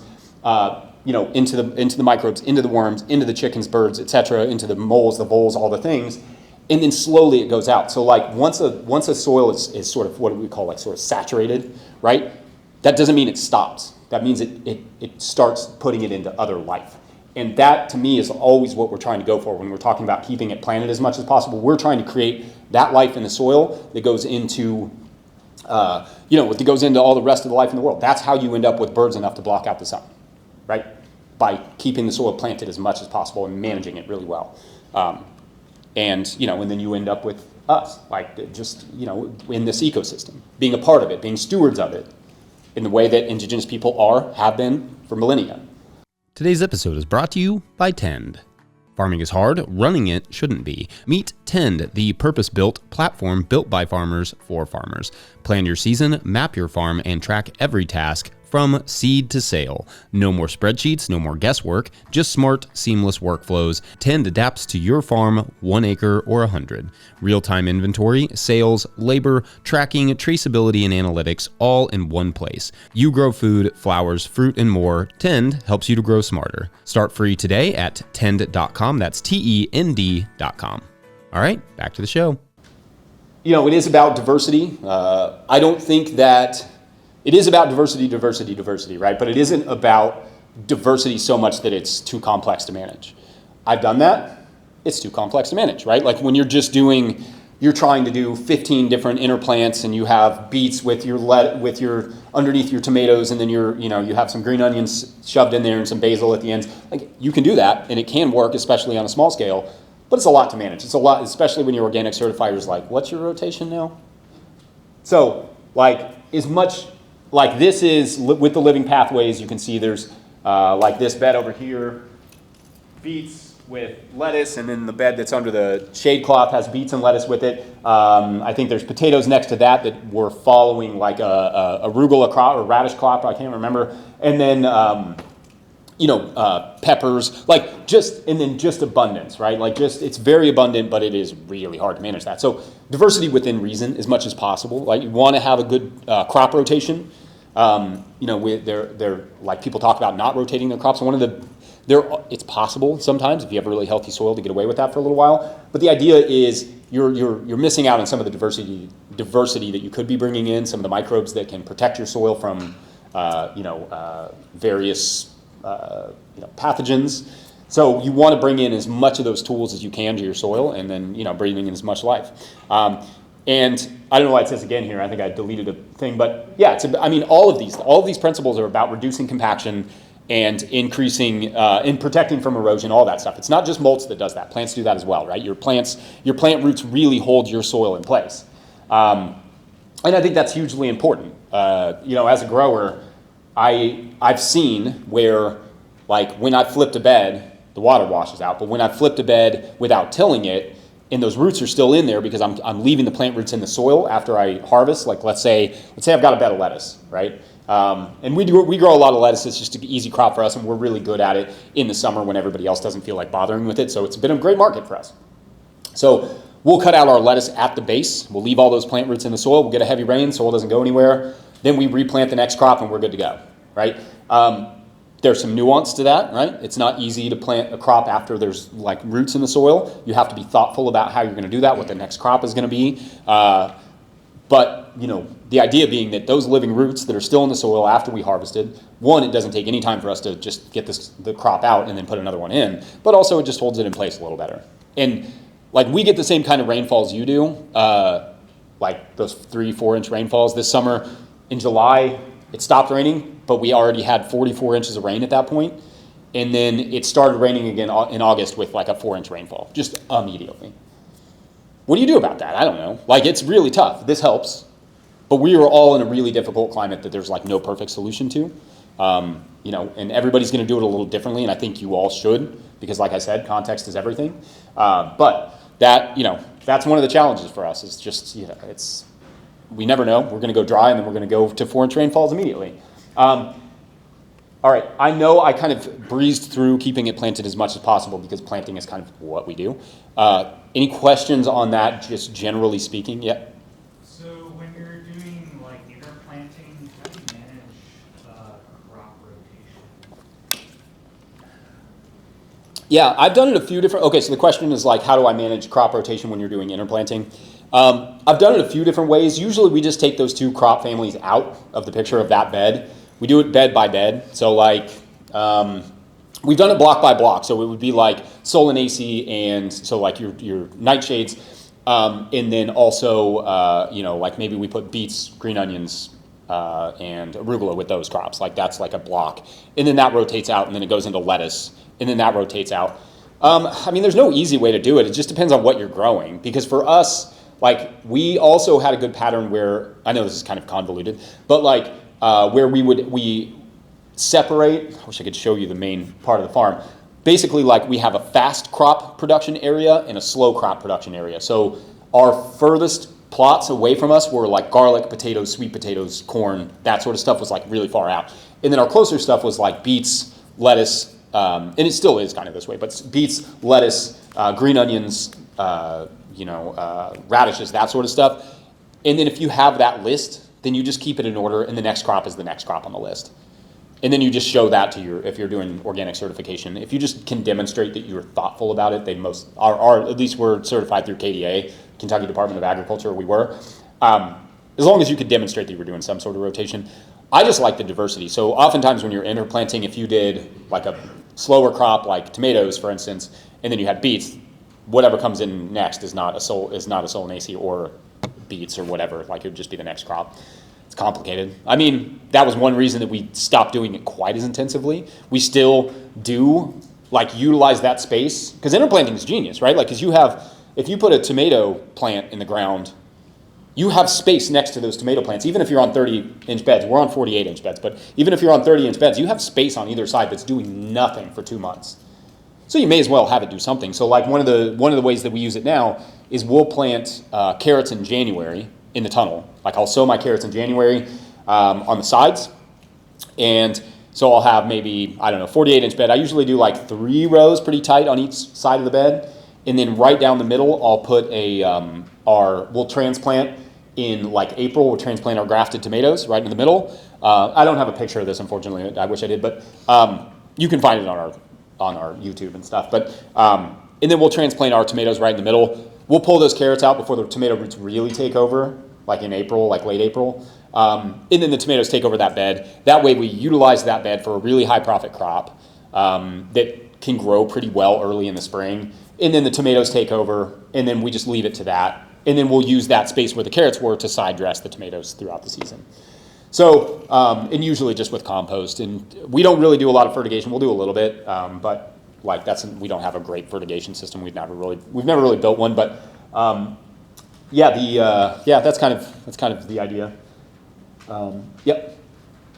into the microbes, into the worms, into the chickens, birds, etc., into the moles, the voles, all the things, and then slowly it goes out. So like once a soil is sort of what we call like sort of saturated, right? That doesn't mean it stops. that means it starts putting it into other life. And that, to me, is always what we're trying to go for when we're talking about keeping it planted as much as possible. We're trying to create that life in the soil that goes into, that goes into all the rest of the life in the world. That's how you end up with birds enough to block out the sun, right? By keeping the soil planted as much as possible and managing it really well. And then you end up with us, like just, in this ecosystem, being a part of it, being stewards of it in the way that indigenous people have been for millennia. Today's episode is brought to you by Tend. Farming is hard, running it shouldn't be. Meet Tend, the purpose-built platform built by farmers for farmers. Plan your season, map your farm, and track every task from seed to sale. No more spreadsheets, no more guesswork, just smart, seamless workflows. Tend adapts to your farm, 1 acre or 100. Real-time inventory, sales, labor, tracking, traceability, and analytics all in one place. You grow food, flowers, fruit, and more. Tend helps you to grow smarter. Start free today at tend.com. That's TEND.com. All right, back to the show. It is about diversity. I don't think that it is about diversity, right? But it isn't about diversity so much that it's too complex to manage. I've done that. It's too complex to manage, right? Like when you're trying to do 15 different interplants and you have beets with your underneath your tomatoes, and then you have some green onions shoved in there and some basil at the ends. Like you can do that and it can work, especially on a small scale, but it's a lot to manage. It's a lot, especially when your organic certifier's like, what's your rotation now? So as much like this is with the living pathways, you can see there's like this bed over here, beets with lettuce, and then the bed that's under the shade cloth has beets and lettuce with it. I think there's potatoes next to that we're following like a arugula crop or radish crop, I can't remember. And then, peppers, and then just abundance, right? It's very abundant, but it is really hard to manage that. So diversity within reason as much as possible. Like you want to have a good crop rotation. They're like people talk about not rotating their crops. It's possible sometimes if you have a really healthy soil to get away with that for a little while. But the idea is you're missing out on some of the diversity that you could be bringing in, some of the microbes that can protect your soil from various pathogens. So you want to bring in as much of those tools as you can to your soil, and then bringing in as much life. And I don't know why it says again here. I think I deleted a thing, but yeah, all of these principles are about reducing compaction and increasing and protecting from erosion, all that stuff. It's not just mulch that does that. Plants do that as well, right? Your plant roots really hold your soil in place, and I think that's hugely important. As a grower, I've seen where when I flipped a bed, the water washes out, but when I flipped a bed without tilling it, and those roots are still in there because I'm leaving the plant roots in the soil after I harvest. Like let's say I've got a bed of lettuce, right? And we grow a lot of lettuce. It's just an easy crop for us, and we're really good at it in the summer when everybody else doesn't feel like bothering with it. So it's been a great market for us. So we'll cut out our lettuce at the base. We'll leave all those plant roots in the soil. We'll get a heavy rain, soil doesn't go anywhere. Then we replant the next crop, and we're good to go, right? There's some nuance to that, right? It's not easy to plant a crop after there's roots in the soil. You have to be thoughtful about how you're going to do that, what the next crop is going to be. But the idea being that those living roots that are still in the soil after we harvested, one, it doesn't take any time for us to just get the crop out and then put another one in, but also it just holds it in place a little better. And we get the same kind of rainfalls you do, those 3-4 inch rainfalls this summer. In July, it stopped raining, but we already had 44 inches of rain at that point. And then it started raining again in August with a 4-inch rainfall, just immediately. What do you do about that? I don't know. It's really tough. This helps. But we are all in a really difficult climate that there's no perfect solution to. And everybody's going to do it a little differently, and I think you all should, because like I said, context is everything. But that's one of the challenges for us. Is just, we never know. We're going to go dry, and then we're going to go to 4-inch rainfalls immediately. All right, I know I kind of breezed through keeping it planted as much as possible because planting is kind of what we do. Any questions on that, just generally speaking? Yeah. So when you're doing interplanting, how do you manage crop rotation? Yeah, I've done it a few different. Okay, so the question is how do I manage crop rotation when you're doing interplanting? I've done it a few different ways. Usually we just take those two crop families out of the picture of that bed. We do it bed by bed. So like, we've done it block by block. So it would be like Solanaceae and so like your nightshades. And then also, you know, like maybe we put beets, green onions, and arugula with those crops. Like that's like a block. And then that rotates out and then it goes into lettuce and then that rotates out. I mean, there's no easy way to do it. It just depends on what you're growing. Because for us, like we also had a good pattern where, I know this is kind of convoluted, but like where we separate, I wish I could show you the main part of the farm. Basically, like we have a fast crop production area and a slow crop production area. So our furthest plots away from us were like garlic, potatoes, sweet potatoes, corn, that sort of stuff was like really far out. And then our closer stuff was like beets, lettuce, and it still is kind of this way, but beets, lettuce, green onions, radishes, that sort of stuff. And then if you have that list, then you just keep it in order and the next crop is the next crop on the list. And then you just show that to if you're doing organic certification. If you just can demonstrate that you're thoughtful about it, they most are at least we're certified through KDA, Kentucky Department of Agriculture, we were. As long as you could demonstrate that you were doing some sort of rotation. I just like the diversity. So oftentimes when you're interplanting, if you did like a slower crop like tomatoes, for instance, and then you had beets, whatever comes in next is not a Solanaceae or beets or whatever. Like it would just be the next crop. It's complicated. I mean, that was one reason that we stopped doing it quite as intensively. We still do like utilize that space because interplanting is genius, right? Like, because if you put a tomato plant in the ground, you have space next to those tomato plants. Even if you're on 30-inch beds, we're on 48-inch beds, but even if you're on 30-inch beds, you have space on either side that's doing nothing for 2 months. So you may as well have it do something. So like one of the ways that we use it now is we'll plant carrots in January in the tunnel. Like I'll sow my carrots in January on the sides. And so I'll have maybe, 48-inch bed. I usually do like 3 rows pretty tight on each side of the bed. And then right down the middle, I'll put we'll transplant in like April, we'll transplant our grafted tomatoes right in the middle. I don't have a picture of this, unfortunately. I wish I did, but you can find it on our YouTube and stuff. But and then we'll transplant our tomatoes right in the middle. We'll pull those carrots out before the tomato roots really take over, like in April, like late April. And then the tomatoes take over that bed. That way we utilize that bed for a really high profit crop that can grow pretty well early in the spring. And then the tomatoes take over, and then we just leave it to that. And then we'll use that space where the carrots were to side dress the tomatoes throughout the season. So, and usually just with compost. And we don't really do a lot of fertigation. We'll do a little bit, but like we don't have a great fertigation system. We've never really built one, but that's kind of the idea. Yep.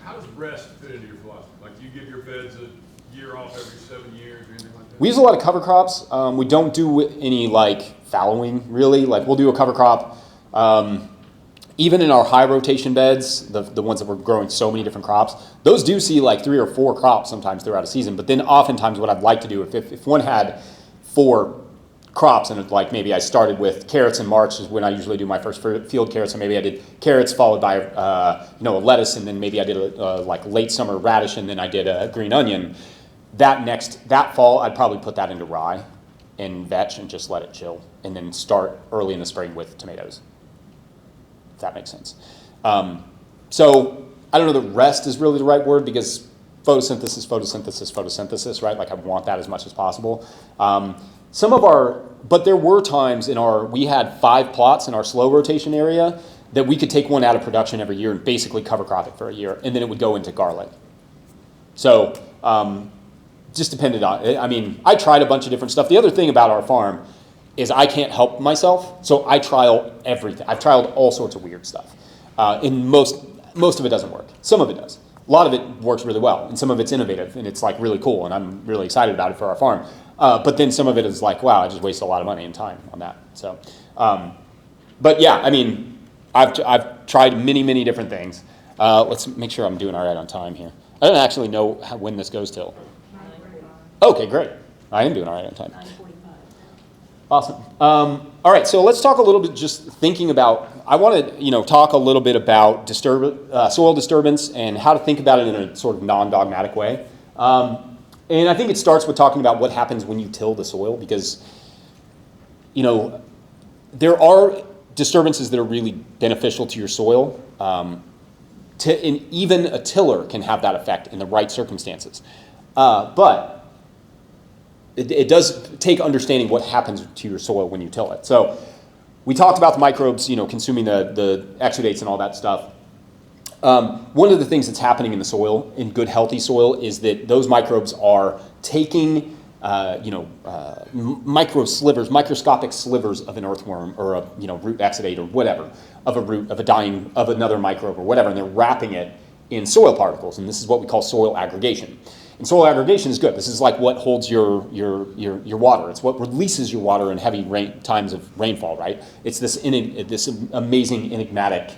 How does rest fit into your philosophy? Like, do you give your beds a year off every 7 years or anything like that? We use a lot of cover crops. We don't do any like fallowing really. Like we'll do a cover crop. Even in our high rotation beds, the ones that we're growing so many different crops, those do see like 3 or 4 crops sometimes throughout a season. But then oftentimes what I'd like to do, if one had 4 crops and like maybe I started with carrots in March is when I usually do my first field carrots, and maybe I did carrots followed by a lettuce, and then maybe I did a like late summer radish, and then I did a green onion. That fall I'd probably put that into rye and vetch and just let it chill, and then start early in the spring with tomatoes. That makes sense. So I don't know that rest is really the right word, because photosynthesis, right? Like I want that as much as possible. But there were times we had 5 plots in our slow rotation area that we could take one out of production every year and basically cover crop it for a year, and then it would go into garlic. So just depended on, I tried a bunch of different stuff. The other thing about our farm is I can't help myself, so I trial everything. I've trialed all sorts of weird stuff. And most of it doesn't work. Some of it does. A lot of it works really well, and some of it's innovative, and it's like really cool, and I'm really excited about it for our farm. But then some of it is like, wow, I just wasted a lot of money and time on that. So, but yeah, I've tried many different things. Let's make sure I'm doing all right on time here. I don't actually know when this goes till. Okay, great. I am doing all right on time. 9:45. Awesome. All right, so let's talk a little bit, just thinking about, I want to talk a little bit about soil disturbance and how to think about it in a sort of non-dogmatic way. And I think it starts with talking about what happens when you till the soil, because there are disturbances that are really beneficial to your soil. And even a tiller can have that effect in the right circumstances. But it does take understanding what happens to your soil when you till it. So we talked about the microbes, consuming the exudates and all that stuff. One of the things that's happening in the soil, in good healthy soil, is that those microbes are taking microscopic slivers of an earthworm or a root exudate or whatever, of a root of another microbe or whatever, and they're wrapping it in soil particles, and this is what we call soil aggregation. And soil aggregation is good. This is like what holds your water. It's what releases your water in heavy times of rainfall, right? It's this amazing enigmatic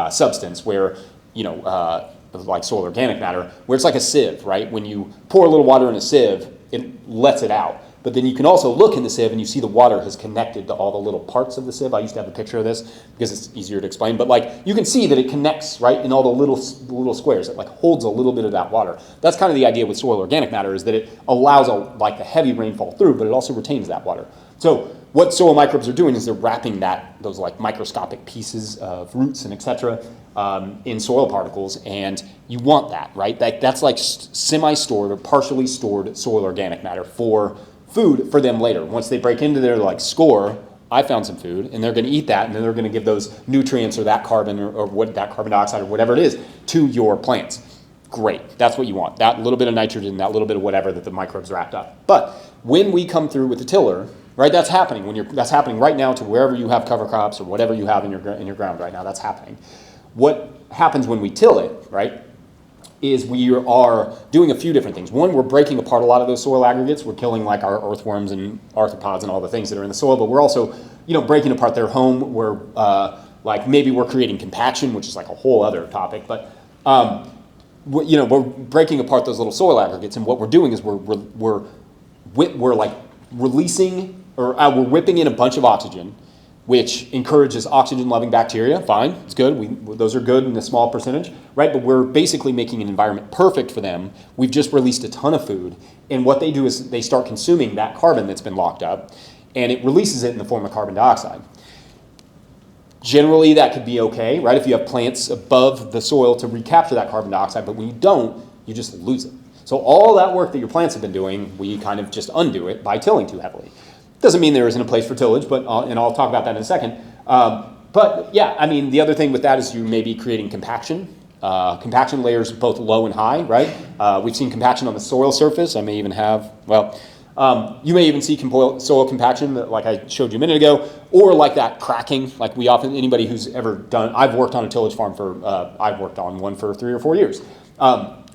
substance where, like soil organic matter, where it's like a sieve, right? When you pour a little water in a sieve, it lets it out. But then you can also look in the sieve and you see the water has connected to all the little parts of the sieve. I used to have a picture of this because it's easier to explain. But like you can see that it connects, right, in all the little squares. It like holds a little bit of that water. That's kind of the idea with soil organic matter, is that it allows the heavy rainfall through, but it also retains that water. So what soil microbes are doing is they're wrapping those like microscopic pieces of roots and et cetera in soil particles, and you want that, right? That's like semi-stored or partially stored soil organic matter for food for them later. Once they break into their score, I found some food, and they're going to eat that, and then they're going to give those nutrients or that carbon or what that carbon dioxide or whatever it is to your plants. Great, that's what you want. That little bit of nitrogen, that little bit of whatever that the microbes wrapped up. But when we come through with the tiller, right, that's happening. That's happening right now to wherever you have cover crops or whatever you have in your ground right now. That's happening. What happens when we till it, right, is we are doing a few different things. One, we're breaking apart a lot of those soil aggregates. We're killing like our earthworms and arthropods and all the things that are in the soil, but we're also, breaking apart their home. We're maybe we're creating compaction, which is like a whole other topic, but we're breaking apart those little soil aggregates, and what we're doing is we're like releasing, or we're whipping in a bunch of oxygen, which encourages oxygen-loving bacteria. Fine, it's good. Those are good in a small percentage, right? But we're basically making an environment perfect for them. We've just released a ton of food, and what they do is they start consuming that carbon that's been locked up, and it releases it in the form of carbon dioxide. Generally, that could be okay, right? If you have plants above the soil to recapture that carbon dioxide, but when you don't, you just lose it. So all that work that your plants have been doing, we kind of just undo it by tilling too heavily. Doesn't mean there isn't a place for tillage, but and I'll talk about that in a second. But yeah, I mean, the other thing with that is you may be creating compaction. Compaction layers both low and high, right? We've seen compaction on the soil surface. I may even have, you may even see soil compaction that, like I showed you a minute ago, or like that cracking, like anybody who's ever done, I've worked on a tillage farm I've worked on one for 3 or 4 years.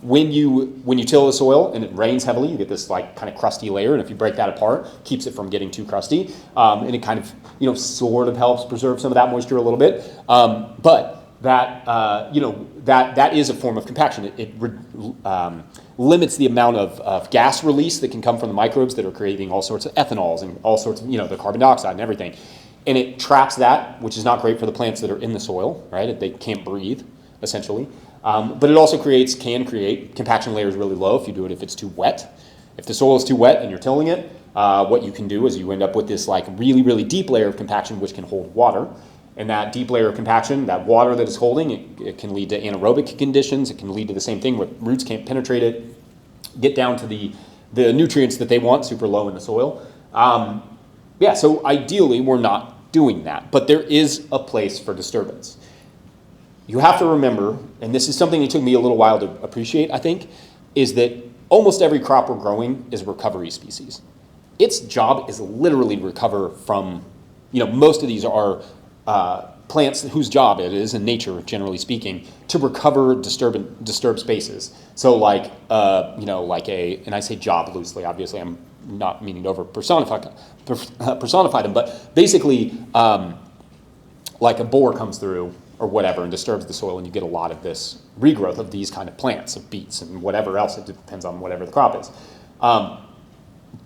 When you till the soil and it rains heavily, you get this like kind of crusty layer, and if you break that apart, keeps it from getting too crusty, and it kind of sort of helps preserve some of that moisture a little bit. But that that is a form of compaction. It limits the amount of gas release that can come from the microbes that are creating all sorts of ethanols and all sorts of the carbon dioxide and everything, and it traps that, which is not great for the plants that are in the soil, right? They can't breathe essentially. But it also can create compaction layers really low if it's too wet. If the soil is too wet and you're tilling it, what you can do is you end up with this like really, really deep layer of compaction which can hold water. And that deep layer of compaction, that water that it's holding, it can lead to anaerobic conditions. It can lead to the same thing where roots can't penetrate it, get down to the nutrients that they want super low in the soil. So ideally we're not doing that, but there is a place for disturbance. You have to remember, and this is something that took me a little while to appreciate, I think, is that almost every crop we're growing is a recovery species. Its job is literally to recover from, most of these are plants whose job it is, in nature, generally speaking, to recover disturbed spaces. So like, and I say job loosely, obviously I'm not meaning to over personify them, but basically, like a boar comes through or whatever and disturbs the soil, and you get a lot of this regrowth of these kind of plants, of beets and whatever else. It depends on whatever the crop is.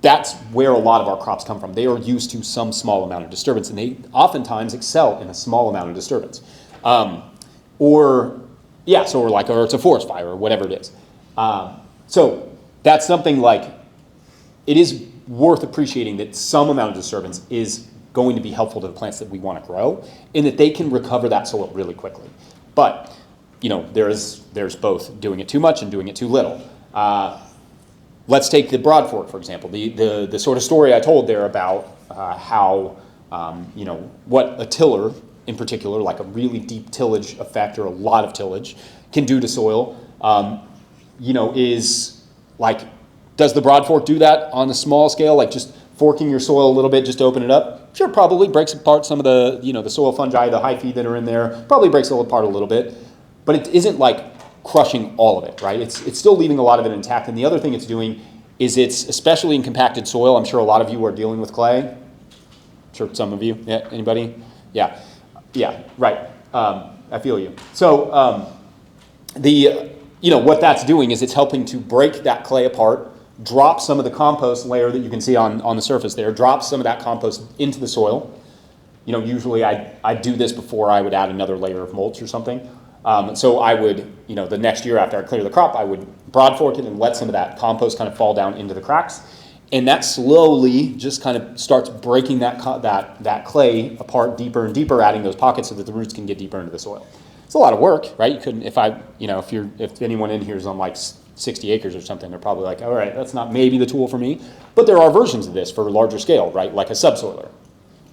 That's where a lot of our crops come from. They are used to some small amount of disturbance, and they oftentimes excel in a small amount of disturbance. Or it's a forest fire or whatever it is. So that's something like, it is worth appreciating that some amount of disturbance is going to be helpful to the plants that we want to grow, and that they can recover that soil really quickly. But there's both doing it too much and doing it too little. Let's take the broad fork, for example. The sort of story I told there about how, what a tiller in particular, like a really deep tillage effect or a lot of tillage, can do to soil, is like, does the broad fork do that on a small scale, like just forking your soil a little bit just to open it up? Sure, probably breaks apart some of the, the soil fungi, the hyphae that are in there, probably breaks it apart a little bit, but it isn't like crushing all of it, right? It's still leaving a lot of it intact. And the other thing it's doing is especially in compacted soil, I'm sure a lot of you are dealing with clay. I'm sure some of you, yeah, anybody? Yeah, right, I feel you. So what that's doing is it's helping to break that clay apart, drop some of the compost layer that you can see on the surface there, drop some of that compost into the soil. Usually I do this before I would add another layer of mulch or something. So I would, the next year after I clear the crop, I would broad fork it and let some of that compost kind of fall down into the cracks. And that slowly just kind of starts breaking that clay apart deeper and deeper, adding those pockets so that the roots can get deeper into the soil. It's a lot of work, right? You couldn't, if anyone in here is on like 60 acres or something, they're probably like, all right, that's not maybe the tool for me. But there are versions of this for larger scale, right? Like a subsoiler.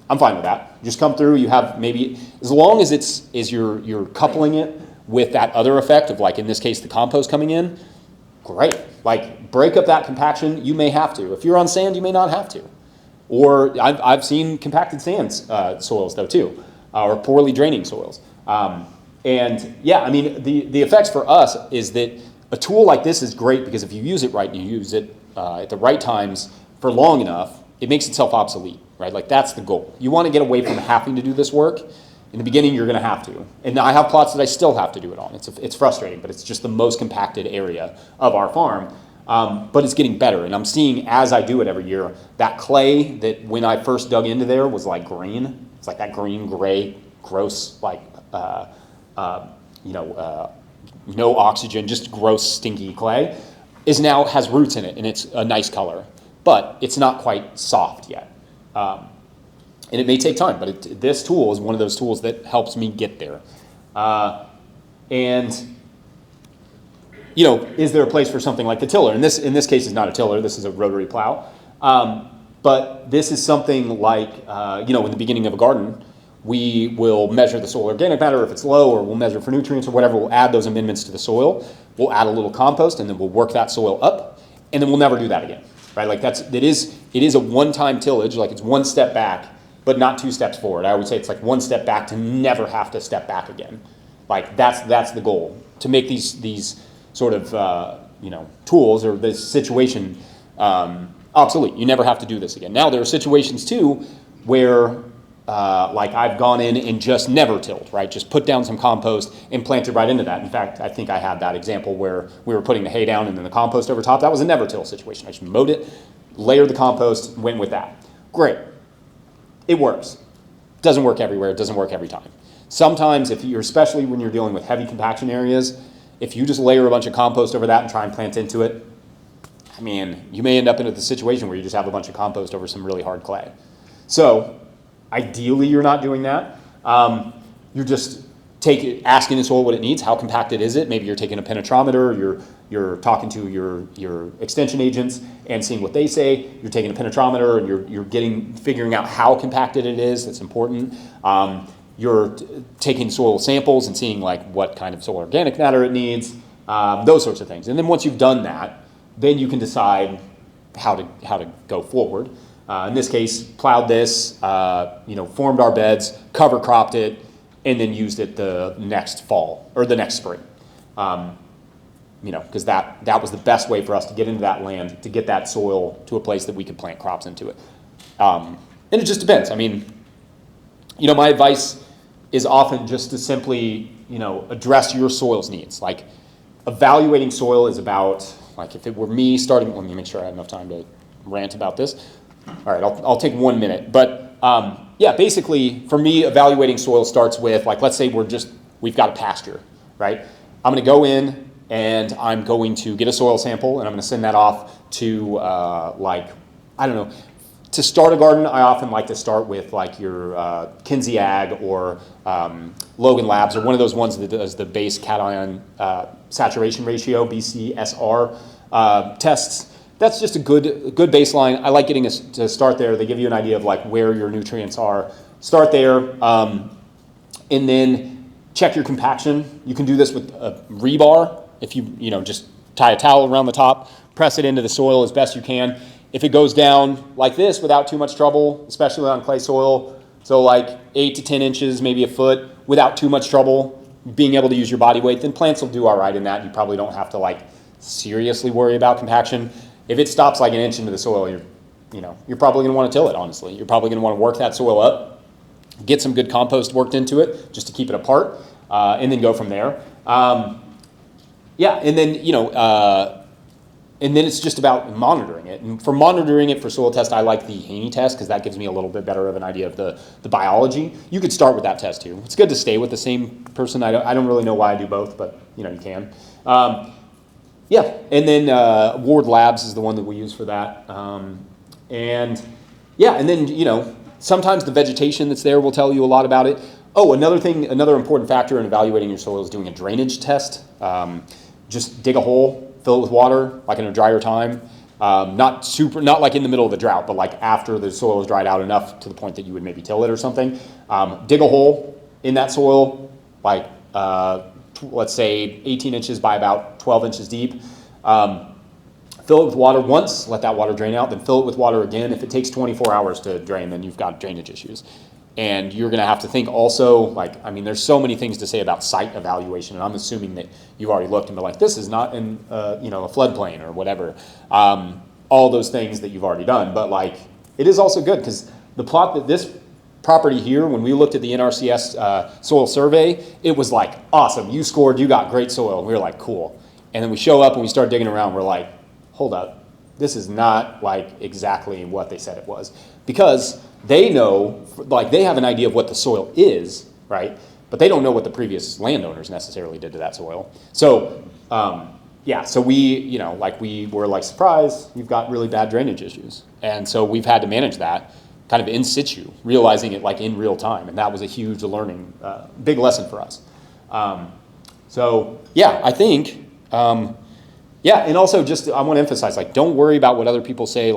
I'm fine with that. You just come through, you have maybe, as long as you're coupling it with that other effect of, like in this case, the compost coming in, great. Like break up that compaction, you may have to. If you're on sand, you may not have to. Or I've seen compacted sand soils though too, or poorly draining soils. And yeah, I mean, the effects for us is that a tool like this is great because if you use it right and you use it at the right times for long enough, it makes itself obsolete, right? Like that's the goal. You want to get away from having to do this work. In the beginning, you're going to have to. And I have plots that I still have to do it on. It's frustrating, but it's just the most compacted area of our farm. But it's getting better. And I'm seeing as I do it every year, that clay that when I first dug into there was like green. It's like that green, gray, gross, like, no oxygen, just gross, stinky clay, has roots in it, and it's a nice color. But it's not quite soft yet. And it may take time, but this tool is one of those tools that helps me get there. Is there a place for something like the tiller? In this case, it's not a tiller. This is a rotary plow. But this is something like, in the beginning of a garden, we will measure the soil organic matter if it's low, or we'll measure for nutrients or whatever. We'll add those amendments to the soil. We'll add a little compost, and then we'll work that soil up, and then we'll never do that again, right? Like it is a one-time tillage, like it's one step back, but not two steps forward. I would say it's like one step back to never have to step back again. Like that's the goal, to make these sort of tools or this situation obsolete. You never have to do this again. Now there are situations too where like I've gone in and just never tilled, right? Just put down some compost and planted right into that. In fact, I think I had that example where we were putting the hay down and then the compost over top. That was a never till situation. I just mowed it, layered the compost, went with that. Great. It works. Doesn't work everywhere. It doesn't work every time. Sometimes, especially when you're dealing with heavy compaction areas, if you just layer a bunch of compost over that and try and plant into it, I mean, you may end up into the situation where you just have a bunch of compost over some really hard clay. So, ideally, you're not doing that. You're just asking the soil what it needs. How compacted is it? Maybe you're taking a penetrometer. You're talking to your extension agents and seeing what they say. You're taking a penetrometer and you're figuring out how compacted it is. That's important. You're taking soil samples and seeing like what kind of soil organic matter it needs. Those sorts of things. And then once you've done that, then you can decide how to go forward. In this case, plowed this, formed our beds, cover cropped it, and then used it the next fall or the next spring. Because that was the best way for us to get into that land, to get that soil to a place that we could plant crops into it. And it just depends. I mean, my advice is often just to simply, address your soil's needs. Like, evaluating soil is about, like, if it were me starting, let me make sure I have enough time to rant about this. All right, I'll take 1 minute. But basically, for me, evaluating soil starts with, like, let's say we've got a pasture, right? I'm going to go in and I'm going to get a soil sample and I'm going to send that off to, to start a garden, I often like to start with like your Kinsey Ag or Logan Labs, or one of those ones that does the base cation saturation ratio, BCSR tests. That's just a good baseline. I like getting us to start there. They give you an idea of like where your nutrients are. Start there, and then check your compaction. You can do this with a rebar. If you just tie a towel around the top, press it into the soil as best you can. If it goes down like this without too much trouble, especially on clay soil, so like 8 to 10 inches, maybe a foot, without too much trouble, being able to use your body weight, then plants will do all right in that. You probably don't have to like seriously worry about compaction. If it stops like an inch into the soil, you're probably going to want to till it, honestly. You're probably going to want to work that soil up, get some good compost worked into it just to keep it apart, and then go from there. And then it's just about monitoring it. And for monitoring it for soil test, I like the Haney test because that gives me a little bit better of an idea of the biology. You could start with that test too. It's good to stay with the same person. I don't really know why I do both, but you can. And then Ward Labs is the one that we use for that. And then sometimes the vegetation that's there will tell you a lot about it. Oh, another important factor in evaluating your soil is doing a drainage test. Just dig a hole, fill it with water, like in a drier time. Not like in the middle of the drought, but like after the soil is dried out enough to the point that you would maybe till it or something. Dig a hole in that soil, like let's say 18 inches by about 12 inches deep. Fill it with water once, let that water drain out, then fill it with water again. If it takes 24 hours to drain, then you've got drainage issues. And you're going to have to think also, there's so many things to say about site evaluation, and I'm assuming that you've already looked and been like, this is not in a floodplain or whatever. All those things that you've already done, but it is also good because the plot that this property here, when we looked at the NRCS soil survey, it was like, awesome, you scored, you got great soil. And we were like, cool. And then we show up and we start digging around, we're like, hold up, this is not like exactly what they said it was. Because they know, they have an idea of what the soil is, right? But they don't know what the previous landowners necessarily did to that soil. So, so we were surprised, you've got really bad drainage issues. And so we've had to manage that kind of in situ, realizing it in real time. And that was a huge learning, big lesson for us. I think, and also just, I want to emphasize, don't worry about what other people say,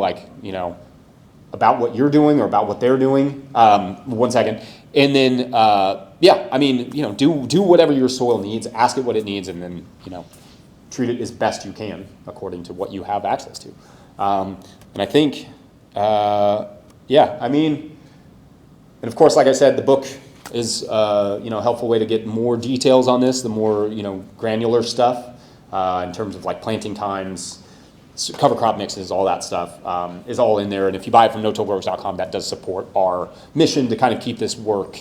about what you're doing or about what they're doing. 1 second. And then, do whatever your soil needs, ask it what it needs, and then, treat it as best you can according to what you have access to. And I think, and of course, like I said, the book is, a helpful way to get more details on this, the more, granular stuff in terms of planting times, cover crop mixes, all that stuff is all in there. And if you buy it from no-tillgrowers.com, that does support our mission to kind of keep this work,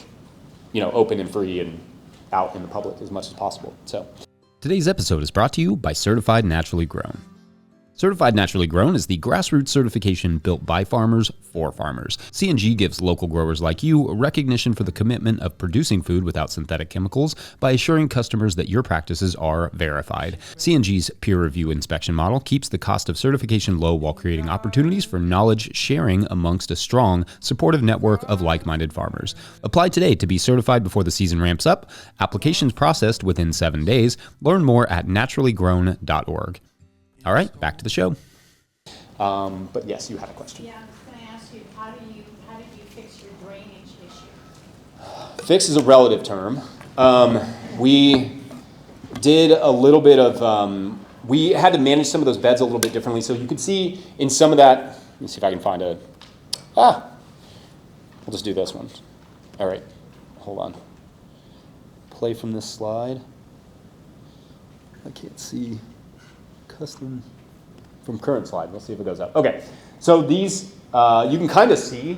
open and free and out in the public as much as possible. So, today's episode is brought to you by Certified Naturally Grown. Certified Naturally Grown is the grassroots certification built by farmers for farmers. C&G gives local growers like you recognition for the commitment of producing food without synthetic chemicals by assuring customers that your practices are verified. C&G's peer review inspection model keeps the cost of certification low while creating opportunities for knowledge sharing amongst a strong, supportive network of like-minded farmers. Apply today to be certified before the season ramps up. Applications processed within 7 days. Learn more at naturallygrown.org. All right, back to the show. But yes, you had a question. Yeah, I was going to ask you, how did you fix your drainage issue? Fix is a relative term. We did a little bit of, we had to manage some of those beds a little bit differently. So you could see in some of that, let me see if I can find we'll just do this one. All right, hold on. Play from this slide. I can't see. Custom from current slide. We'll see if it goes up. Okay, so these, you can kind of see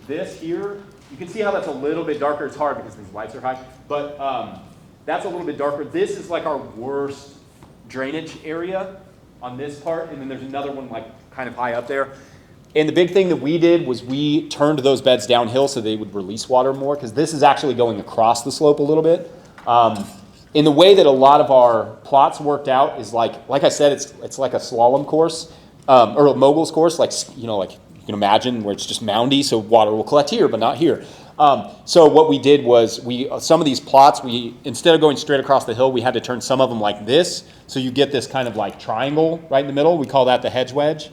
this here. You can see how that's a little bit darker. It's hard because these lights are high, but that's a little bit darker. This is our worst drainage area on this part, and then there's another one kind of high up there. And the big thing that we did was we turned those beds downhill so they would release water more, because this is actually going across the slope a little bit. In the way that a lot of our plots worked out is like I said, it's like a slalom course or a mogul's course, can imagine, where it's just moundy, so water will collect here, but not here. So what we did was some of these plots, instead of going straight across the hill, we had to turn some of them like this. So you get this kind of like triangle right in the middle. We call that the hedge wedge.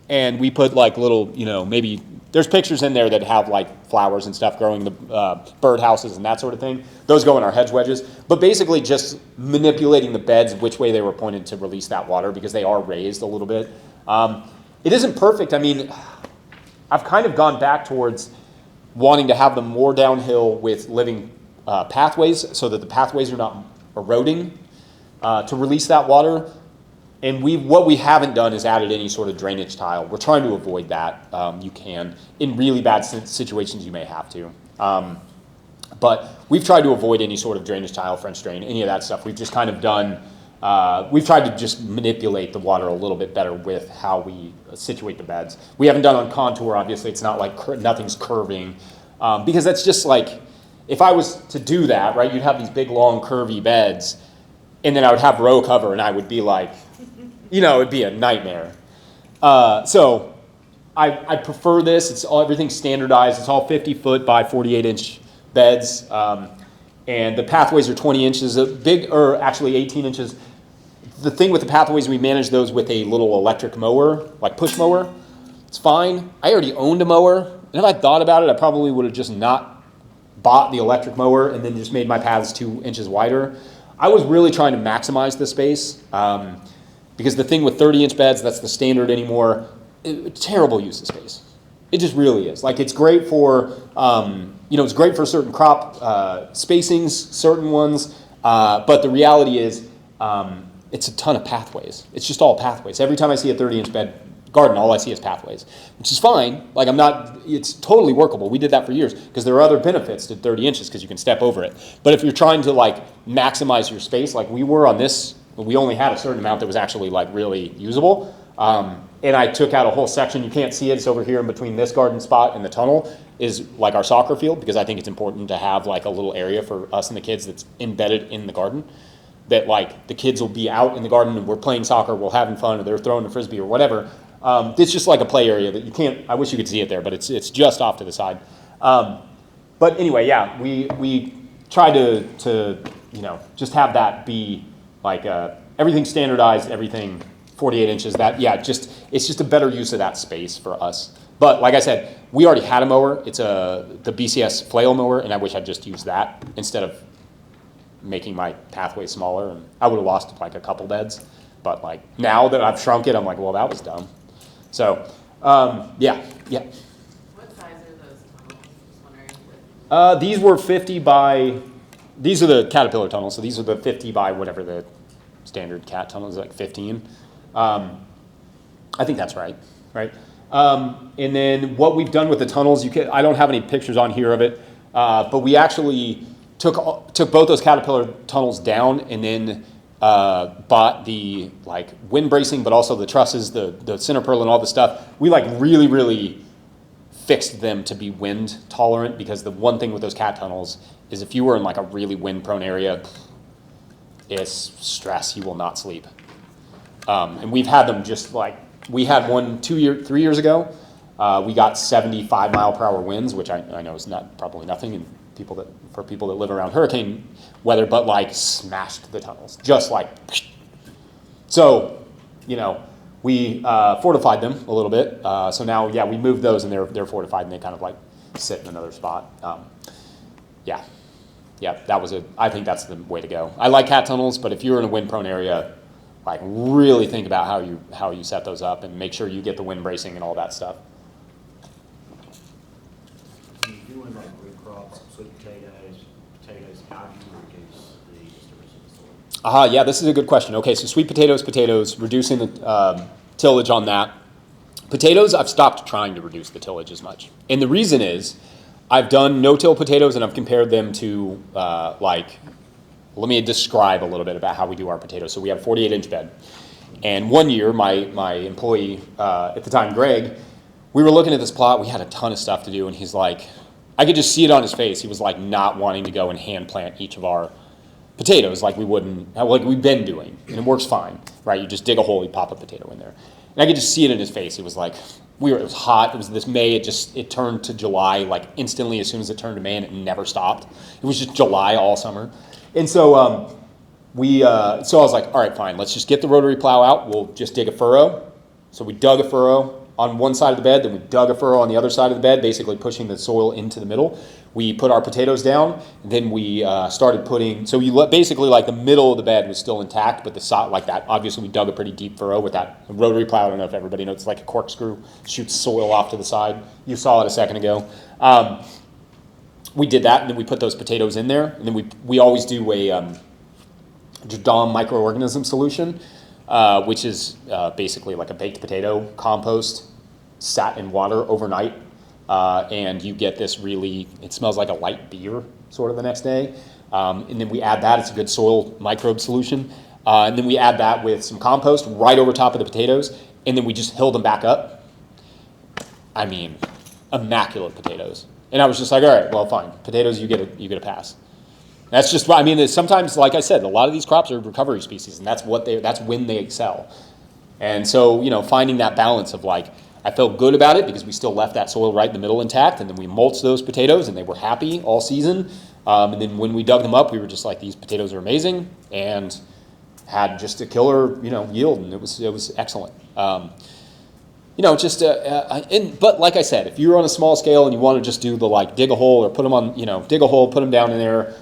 And we put like little, maybe there's pictures in there that have like flowers and stuff growing, the bird houses and that sort of thing. Those go in our hedge wedges. But basically just manipulating the beds which way they were pointed to release that water, because they are raised a little bit. It isn't perfect. I mean, I've kind of gone back towards wanting to have them more downhill with living pathways, so that the pathways are not eroding to release that water. And what we haven't done is added any sort of drainage tile. We're trying to avoid that. You can. In really bad situations, you may have to. But we've tried to avoid any sort of drainage tile, French drain, any of that stuff. We've just kind of done, we've tried to just manipulate the water a little bit better with how we situate the beds. We haven't done on contour, obviously. It's not like nothing's curving. Because that's just like, if I was to do that, right, you'd have these big, long, curvy beds, and then I would have row cover, and I would be like, it'd be a nightmare. So I prefer this. Everything's standardized. It's all 50-foot by 48-inch beds. And the pathways are 20 inches, or actually 18 inches. The thing with the pathways, we manage those with a little electric mower, like push mower. It's fine. I already owned a mower. And if I thought about it, I probably would have just not bought the electric mower and then just made my paths 2 inches wider. I was really trying to maximize the space. Because the thing with 30-inch beds, that's the standard anymore, terrible use of space. It just really is. Like, it's great for, it's great for certain crop spacings, certain ones, but the reality is it's a ton of pathways. It's just all pathways. Every time I see a 30-inch bed garden, all I see is pathways, which is fine. Like, it's totally workable. We did that for years because there are other benefits to 30 inches because you can step over it. But if you're trying to, like, maximize your space, like we were on this, we only had a certain amount that was actually like really usable. And I took out a whole section. You can't see it. It's over here in between this garden spot and the tunnel is like our soccer field, because I think it's important to have like a little area for us and the kids that's embedded in the garden, that like the kids will be out in the garden and we're playing soccer, we're having fun, or they're throwing a frisbee or whatever. It's just like a play area that you can't, I wish you could see it there, but it's just off to the side. But anyway, yeah, we try to just have that be like everything standardized, everything 48 inches. It's just a better use of that space for us. But like I said, we already had a mower. It's the BCS flail mower, and I wish I'd just used that instead of making my pathway smaller. And I would have lost like a couple beds. But like now that I've shrunk it, I'm like, well, that was dumb. So yeah. What size are those tunnels? Just wondering. These were 50 by. These are the Caterpillar tunnels, so these are the 50 by whatever the standard cat tunnel is, like 15. I think that's right? And then what we've done with the tunnels, I don't have any pictures on here of it, but we actually took both those Caterpillar tunnels down and then bought the like wind bracing, but also the trusses, the center purl and all the stuff. We like really, really fixed them to be wind tolerant, because the one thing with those cat tunnels is if you were in like a really wind prone area, it's stress. You will not sleep. And we've had them just like, we had one 3 years ago. We got 75 mile per hour winds, which I know is probably nothing for people that live around hurricane weather, but like smashed the tunnels, just like. So, we fortified them a little bit. So now, yeah, we moved those and they're fortified and they kind of like sit in another spot. Yeah, I think that's the way to go. I like cat tunnels, but if you're in a wind-prone area, like really think about how you set those up and make sure you get the wind bracing and all that stuff. When you're doing like root crops, sweet potatoes, how do you reduce the disturbance of the soil? Yeah, this is a good question. Okay, so sweet potatoes, reducing the tillage on that. Potatoes, I've stopped trying to reduce the tillage as much. And the reason is, I've done no-till potatoes and I've compared them to let me describe a little bit about how we do our potatoes. So we have a 48-inch bed. And one year, my employee at the time, Greg, we were looking at this plot. We had a ton of stuff to do. And he's like, I could just see it on his face. He was like not wanting to go and hand plant each of our potatoes like we've been doing. And it works fine, right? You just dig a hole, you pop a potato in there. And I could just see it in his face. He was like, it was hot. It was this May. It turned to July like instantly as soon as it turned to May, and it never stopped. It was just July all summer. And so so I was like, all right, fine. Let's just get the rotary plow out. We'll just dig a furrow. So we dug a furrow on one side of the bed, then we dug a furrow on the other side of the bed, basically pushing the soil into the middle. We put our potatoes down, and then we started putting, so basically like the middle of the bed was still intact, but the side, like that, obviously we dug a pretty deep furrow with that rotary plow. I don't know if everybody knows, it's like a corkscrew, shoots soil off to the side. You saw it a second ago. We did that, and then we put those potatoes in there, and then we always do a Jadam microorganism solution, which is basically like a baked potato compost sat in water overnight, and you get this it smells like a light beer sort of the next day. And then we add that. It's a good soil microbe solution. And then we add that with some compost right over top of the potatoes, and then we just hill them back up. I mean, immaculate potatoes. And I was just like, all right, well, fine. Potatoes, you get a pass. That's just, I mean, sometimes, like I said, a lot of these crops are recovery species, and that's when they excel. And so, finding that balance of like, I felt good about it because we still left that soil right in the middle intact, and then we mulched those potatoes, and they were happy all season. And then when we dug them up, we were just like, these potatoes are amazing, and had just a killer, yield, and it was excellent. But like I said, if you're on a small scale and you want to just do the dig a hole or put them on, dig a hole, put them down in there,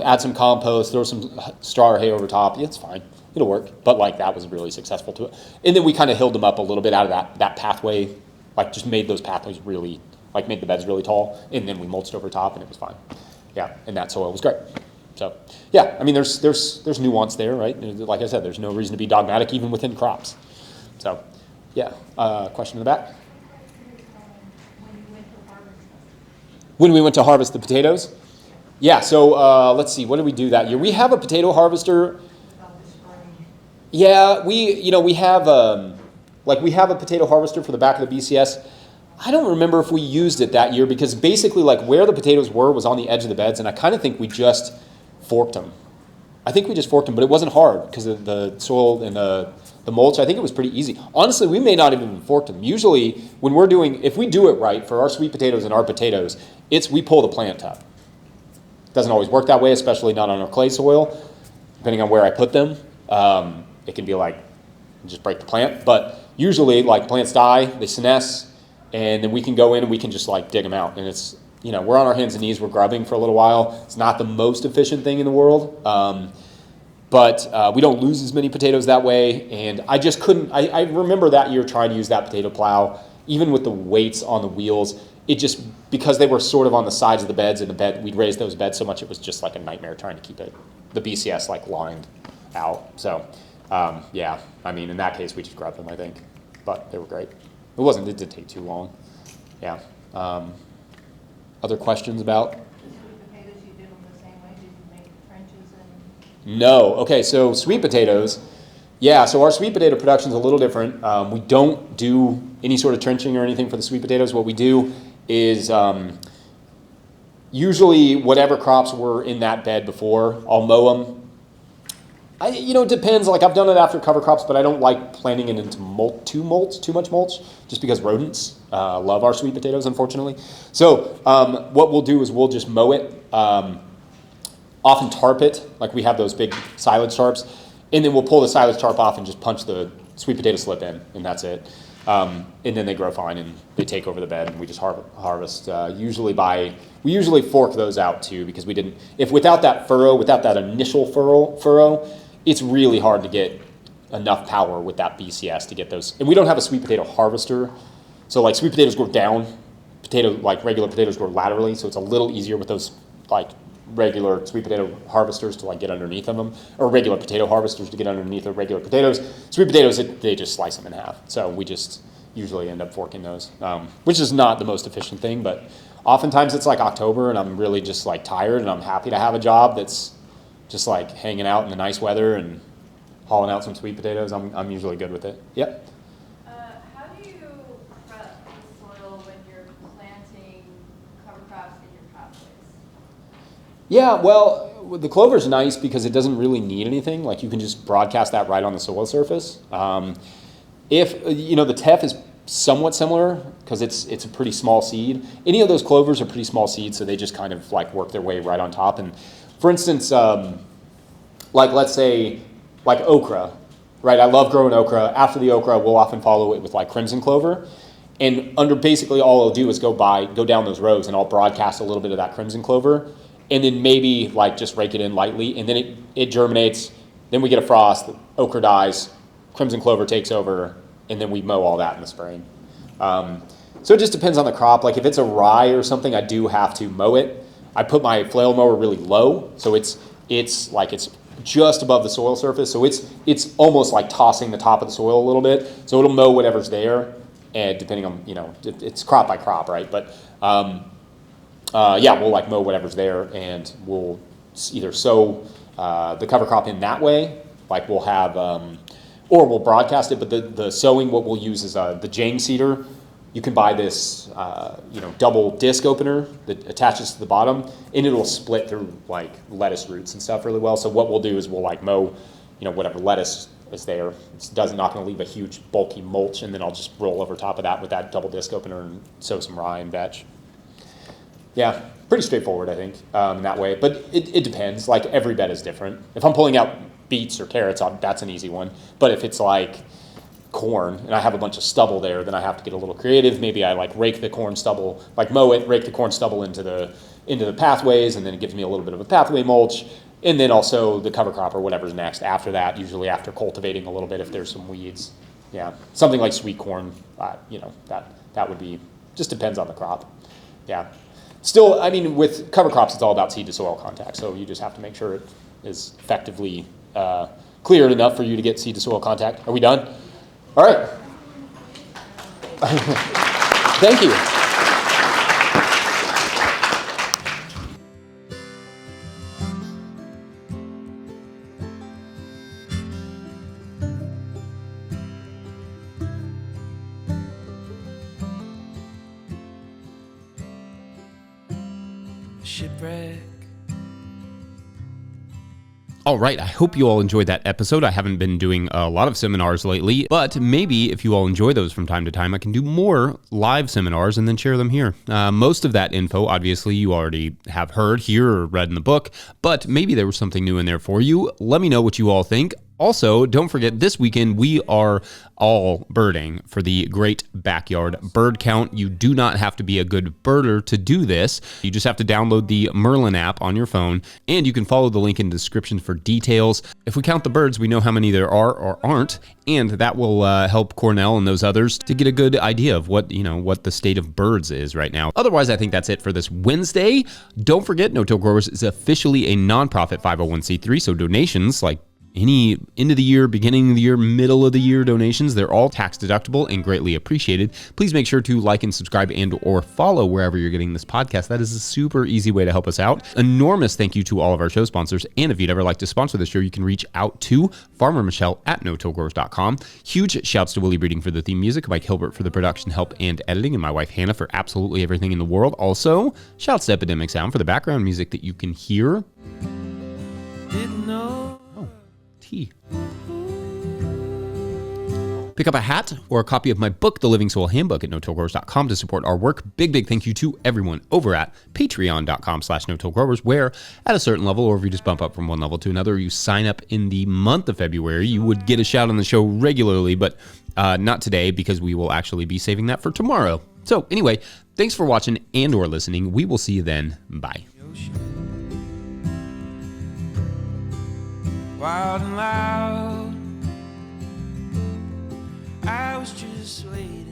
add some compost, throw some straw or hay over top, it's fine. It'll work. But that was really successful to it. And then we kind of hilled them up a little bit out of that pathway, just made those pathways really, made the beds really tall, and then we mulched over top, and it was fine. Yeah, and that soil was great. So, yeah, I mean, there's nuance there, right? Like I said, there's no reason to be dogmatic even within crops. So, yeah, question in the back? When we went to harvest the potatoes? Yeah, so let's see, what did we do that year? We have a potato harvester. Yeah, we have a potato harvester for the back of the BCS. I don't remember if we used it that year because basically where the potatoes were was on the edge of the beds, and I kind of think we just forked them. But it wasn't hard because of the soil and the mulch. I think it was pretty easy. Honestly, we may not even have forked them. Usually, if we do it right for our sweet potatoes and our potatoes, we pull the plant up. It doesn't always work that way, especially not on our clay soil, depending on where I put them. It can be just break the plant. But usually, plants die, they senesce, and then we can go in and we can just dig them out. And it's, we're on our hands and knees, we're grubbing for a little while. It's not the most efficient thing in the world. But we don't lose as many potatoes that way. And I just couldn't, I remember that year trying to use that potato plow, even with the weights on the wheels, because they were sort of on the sides of the beds, and we'd raised those beds so much, it was just like a nightmare trying to keep the BCS lined out. So, yeah, I mean, in that case, we just grabbed them, I think. But they were great. It didn't take too long. Yeah. Other questions about? Potatoes, you did them the same way? Did you make trenches and? No. Okay, so sweet potatoes. Yeah, so our sweet potato production is a little different. We don't do any sort of trenching or anything for the sweet potatoes. What we do is usually whatever crops were in that bed before, I'll mow them. It depends. I've done it after cover crops, but I don't like planting it into too much mulch, just because rodents love our sweet potatoes, unfortunately. So what we'll do is we'll just mow it, often tarp it, we have those big silage tarps, and then we'll pull the silage tarp off and just punch the sweet potato slip in, and that's it. And then they grow fine, and they take over the bed, and we just harvest. We usually fork those out too, because without that initial furrow, it's really hard to get enough power with that BCS to get those. And we don't have a sweet potato harvester. So sweet potatoes grow down, regular potatoes grow laterally. So it's a little easier with those regular sweet potato harvesters to get underneath of them, or regular potato harvesters to get underneath of regular potatoes. Sweet potatoes, they just slice them in half. So we just usually end up forking those, which is not the most efficient thing, but oftentimes it's October and I'm really just tired and I'm happy to have a job that's just hanging out in the nice weather and hauling out some sweet potatoes. I'm usually good with it. Yep. How do you prep the soil when you're planting cover crops in your pathways? Yeah, well, the clover's nice because it doesn't really need anything. You can just broadcast that right on the soil surface. If the teff is somewhat similar because it's a pretty small seed. Any of those clovers are pretty small seeds, so they just kind of like work their way right on top. And for instance, like let's say like okra, right? I love growing okra. After the okra, we'll often follow it with like crimson clover. And under basically all I'll do is go down those rows and I'll broadcast a little bit of that crimson clover and then maybe like just rake it in lightly and then it germinates. Then we get a frost, the okra dies, crimson clover takes over, and then we mow all that in the spring. So it just depends on the crop. Like if it's a rye or something, I do have to mow it. I put my flail mower really low, so it's just above the soil surface. So it's almost like tossing the top of the soil a little bit. So it'll mow whatever's there. And depending on, it's crop by crop, right? But we'll like mow whatever's there and we'll either sow the cover crop in that way, like we'll have, or we'll broadcast it, but the sowing, what we'll use is the Jang seeder. You can buy this, double disc opener that attaches to the bottom and it'll split through like lettuce roots and stuff really well. So what we'll do is we'll like mow, whatever lettuce is there. It's not going to leave a huge bulky mulch, and then I'll just roll over top of that with that double disc opener and sow some rye and vetch. Yeah, pretty straightforward, I think, in that way. But it depends. Like every bed is different. If I'm pulling out beets or carrots, that's an easy one. But if it's like corn and I have a bunch of stubble there, then I have to get a little creative. Maybe I like rake the corn stubble, like mow it, rake the corn stubble into the pathways, and then it gives me a little bit of a pathway mulch. And then also the cover crop or whatever's next after that, usually after cultivating a little bit if there's some weeds. Yeah, something like sweet corn, that would be, just depends on the crop. Yeah. Still, I mean, with cover crops, it's all about seed to soil contact. So you just have to make sure it is effectively cleared enough for you to get seed to soil contact. Are we done? All right. Thank you. Shipwreck. All right, I hope you all enjoyed that episode. I haven't been doing a lot of seminars lately, but maybe if you all enjoy those from time to time, I can do more live seminars and then share them here. Most of that info, obviously, you already have heard here or read in the book, but maybe there was something new in there for you. Let me know what you all think. Also, don't forget, this weekend we are all birding for the Great Backyard Bird Count. You do not have to be a good birder to do this. You just have to download the Merlin app on your phone, and you can follow the link in the description for details. If we count the birds, we know how many there are or aren't, and that will help Cornell and those others to get a good idea of what the state of birds is right now. Otherwise, I think that's it for this Wednesday. Don't forget, No Till Growers is officially a nonprofit 501c3, so donations like any end of the year, beginning of the year, middle of the year donations, they're all tax deductible and greatly appreciated. Please make sure to like and subscribe and or follow wherever you're getting this podcast. That is a super easy way to help us out. Enormous thank you to all of our show sponsors. And if you'd ever like to sponsor the show, you can reach out to Farmer Michelle at notillgrowers.com. Huge shouts to Willie Breeding for the theme music, Mike Hilbert for the production help and editing, and my wife Hannah for absolutely everything in the world. Also, shouts to Epidemic Sound for the background music that you can hear. Didn't know. Pick up a hat or a copy of my book, The Living Soil Handbook, at notillgrowers.com to support our work. Big thank you to everyone over at patreon.com/notillgrowers, where at a certain level, or if you just bump up from one level to another, you sign up in the month of February, you would get a shout on the show regularly, but not today because we will actually be saving that for tomorrow. So anyway, thanks for watching and or listening. We will see you then. Bye. Wild and loud, I was just waiting.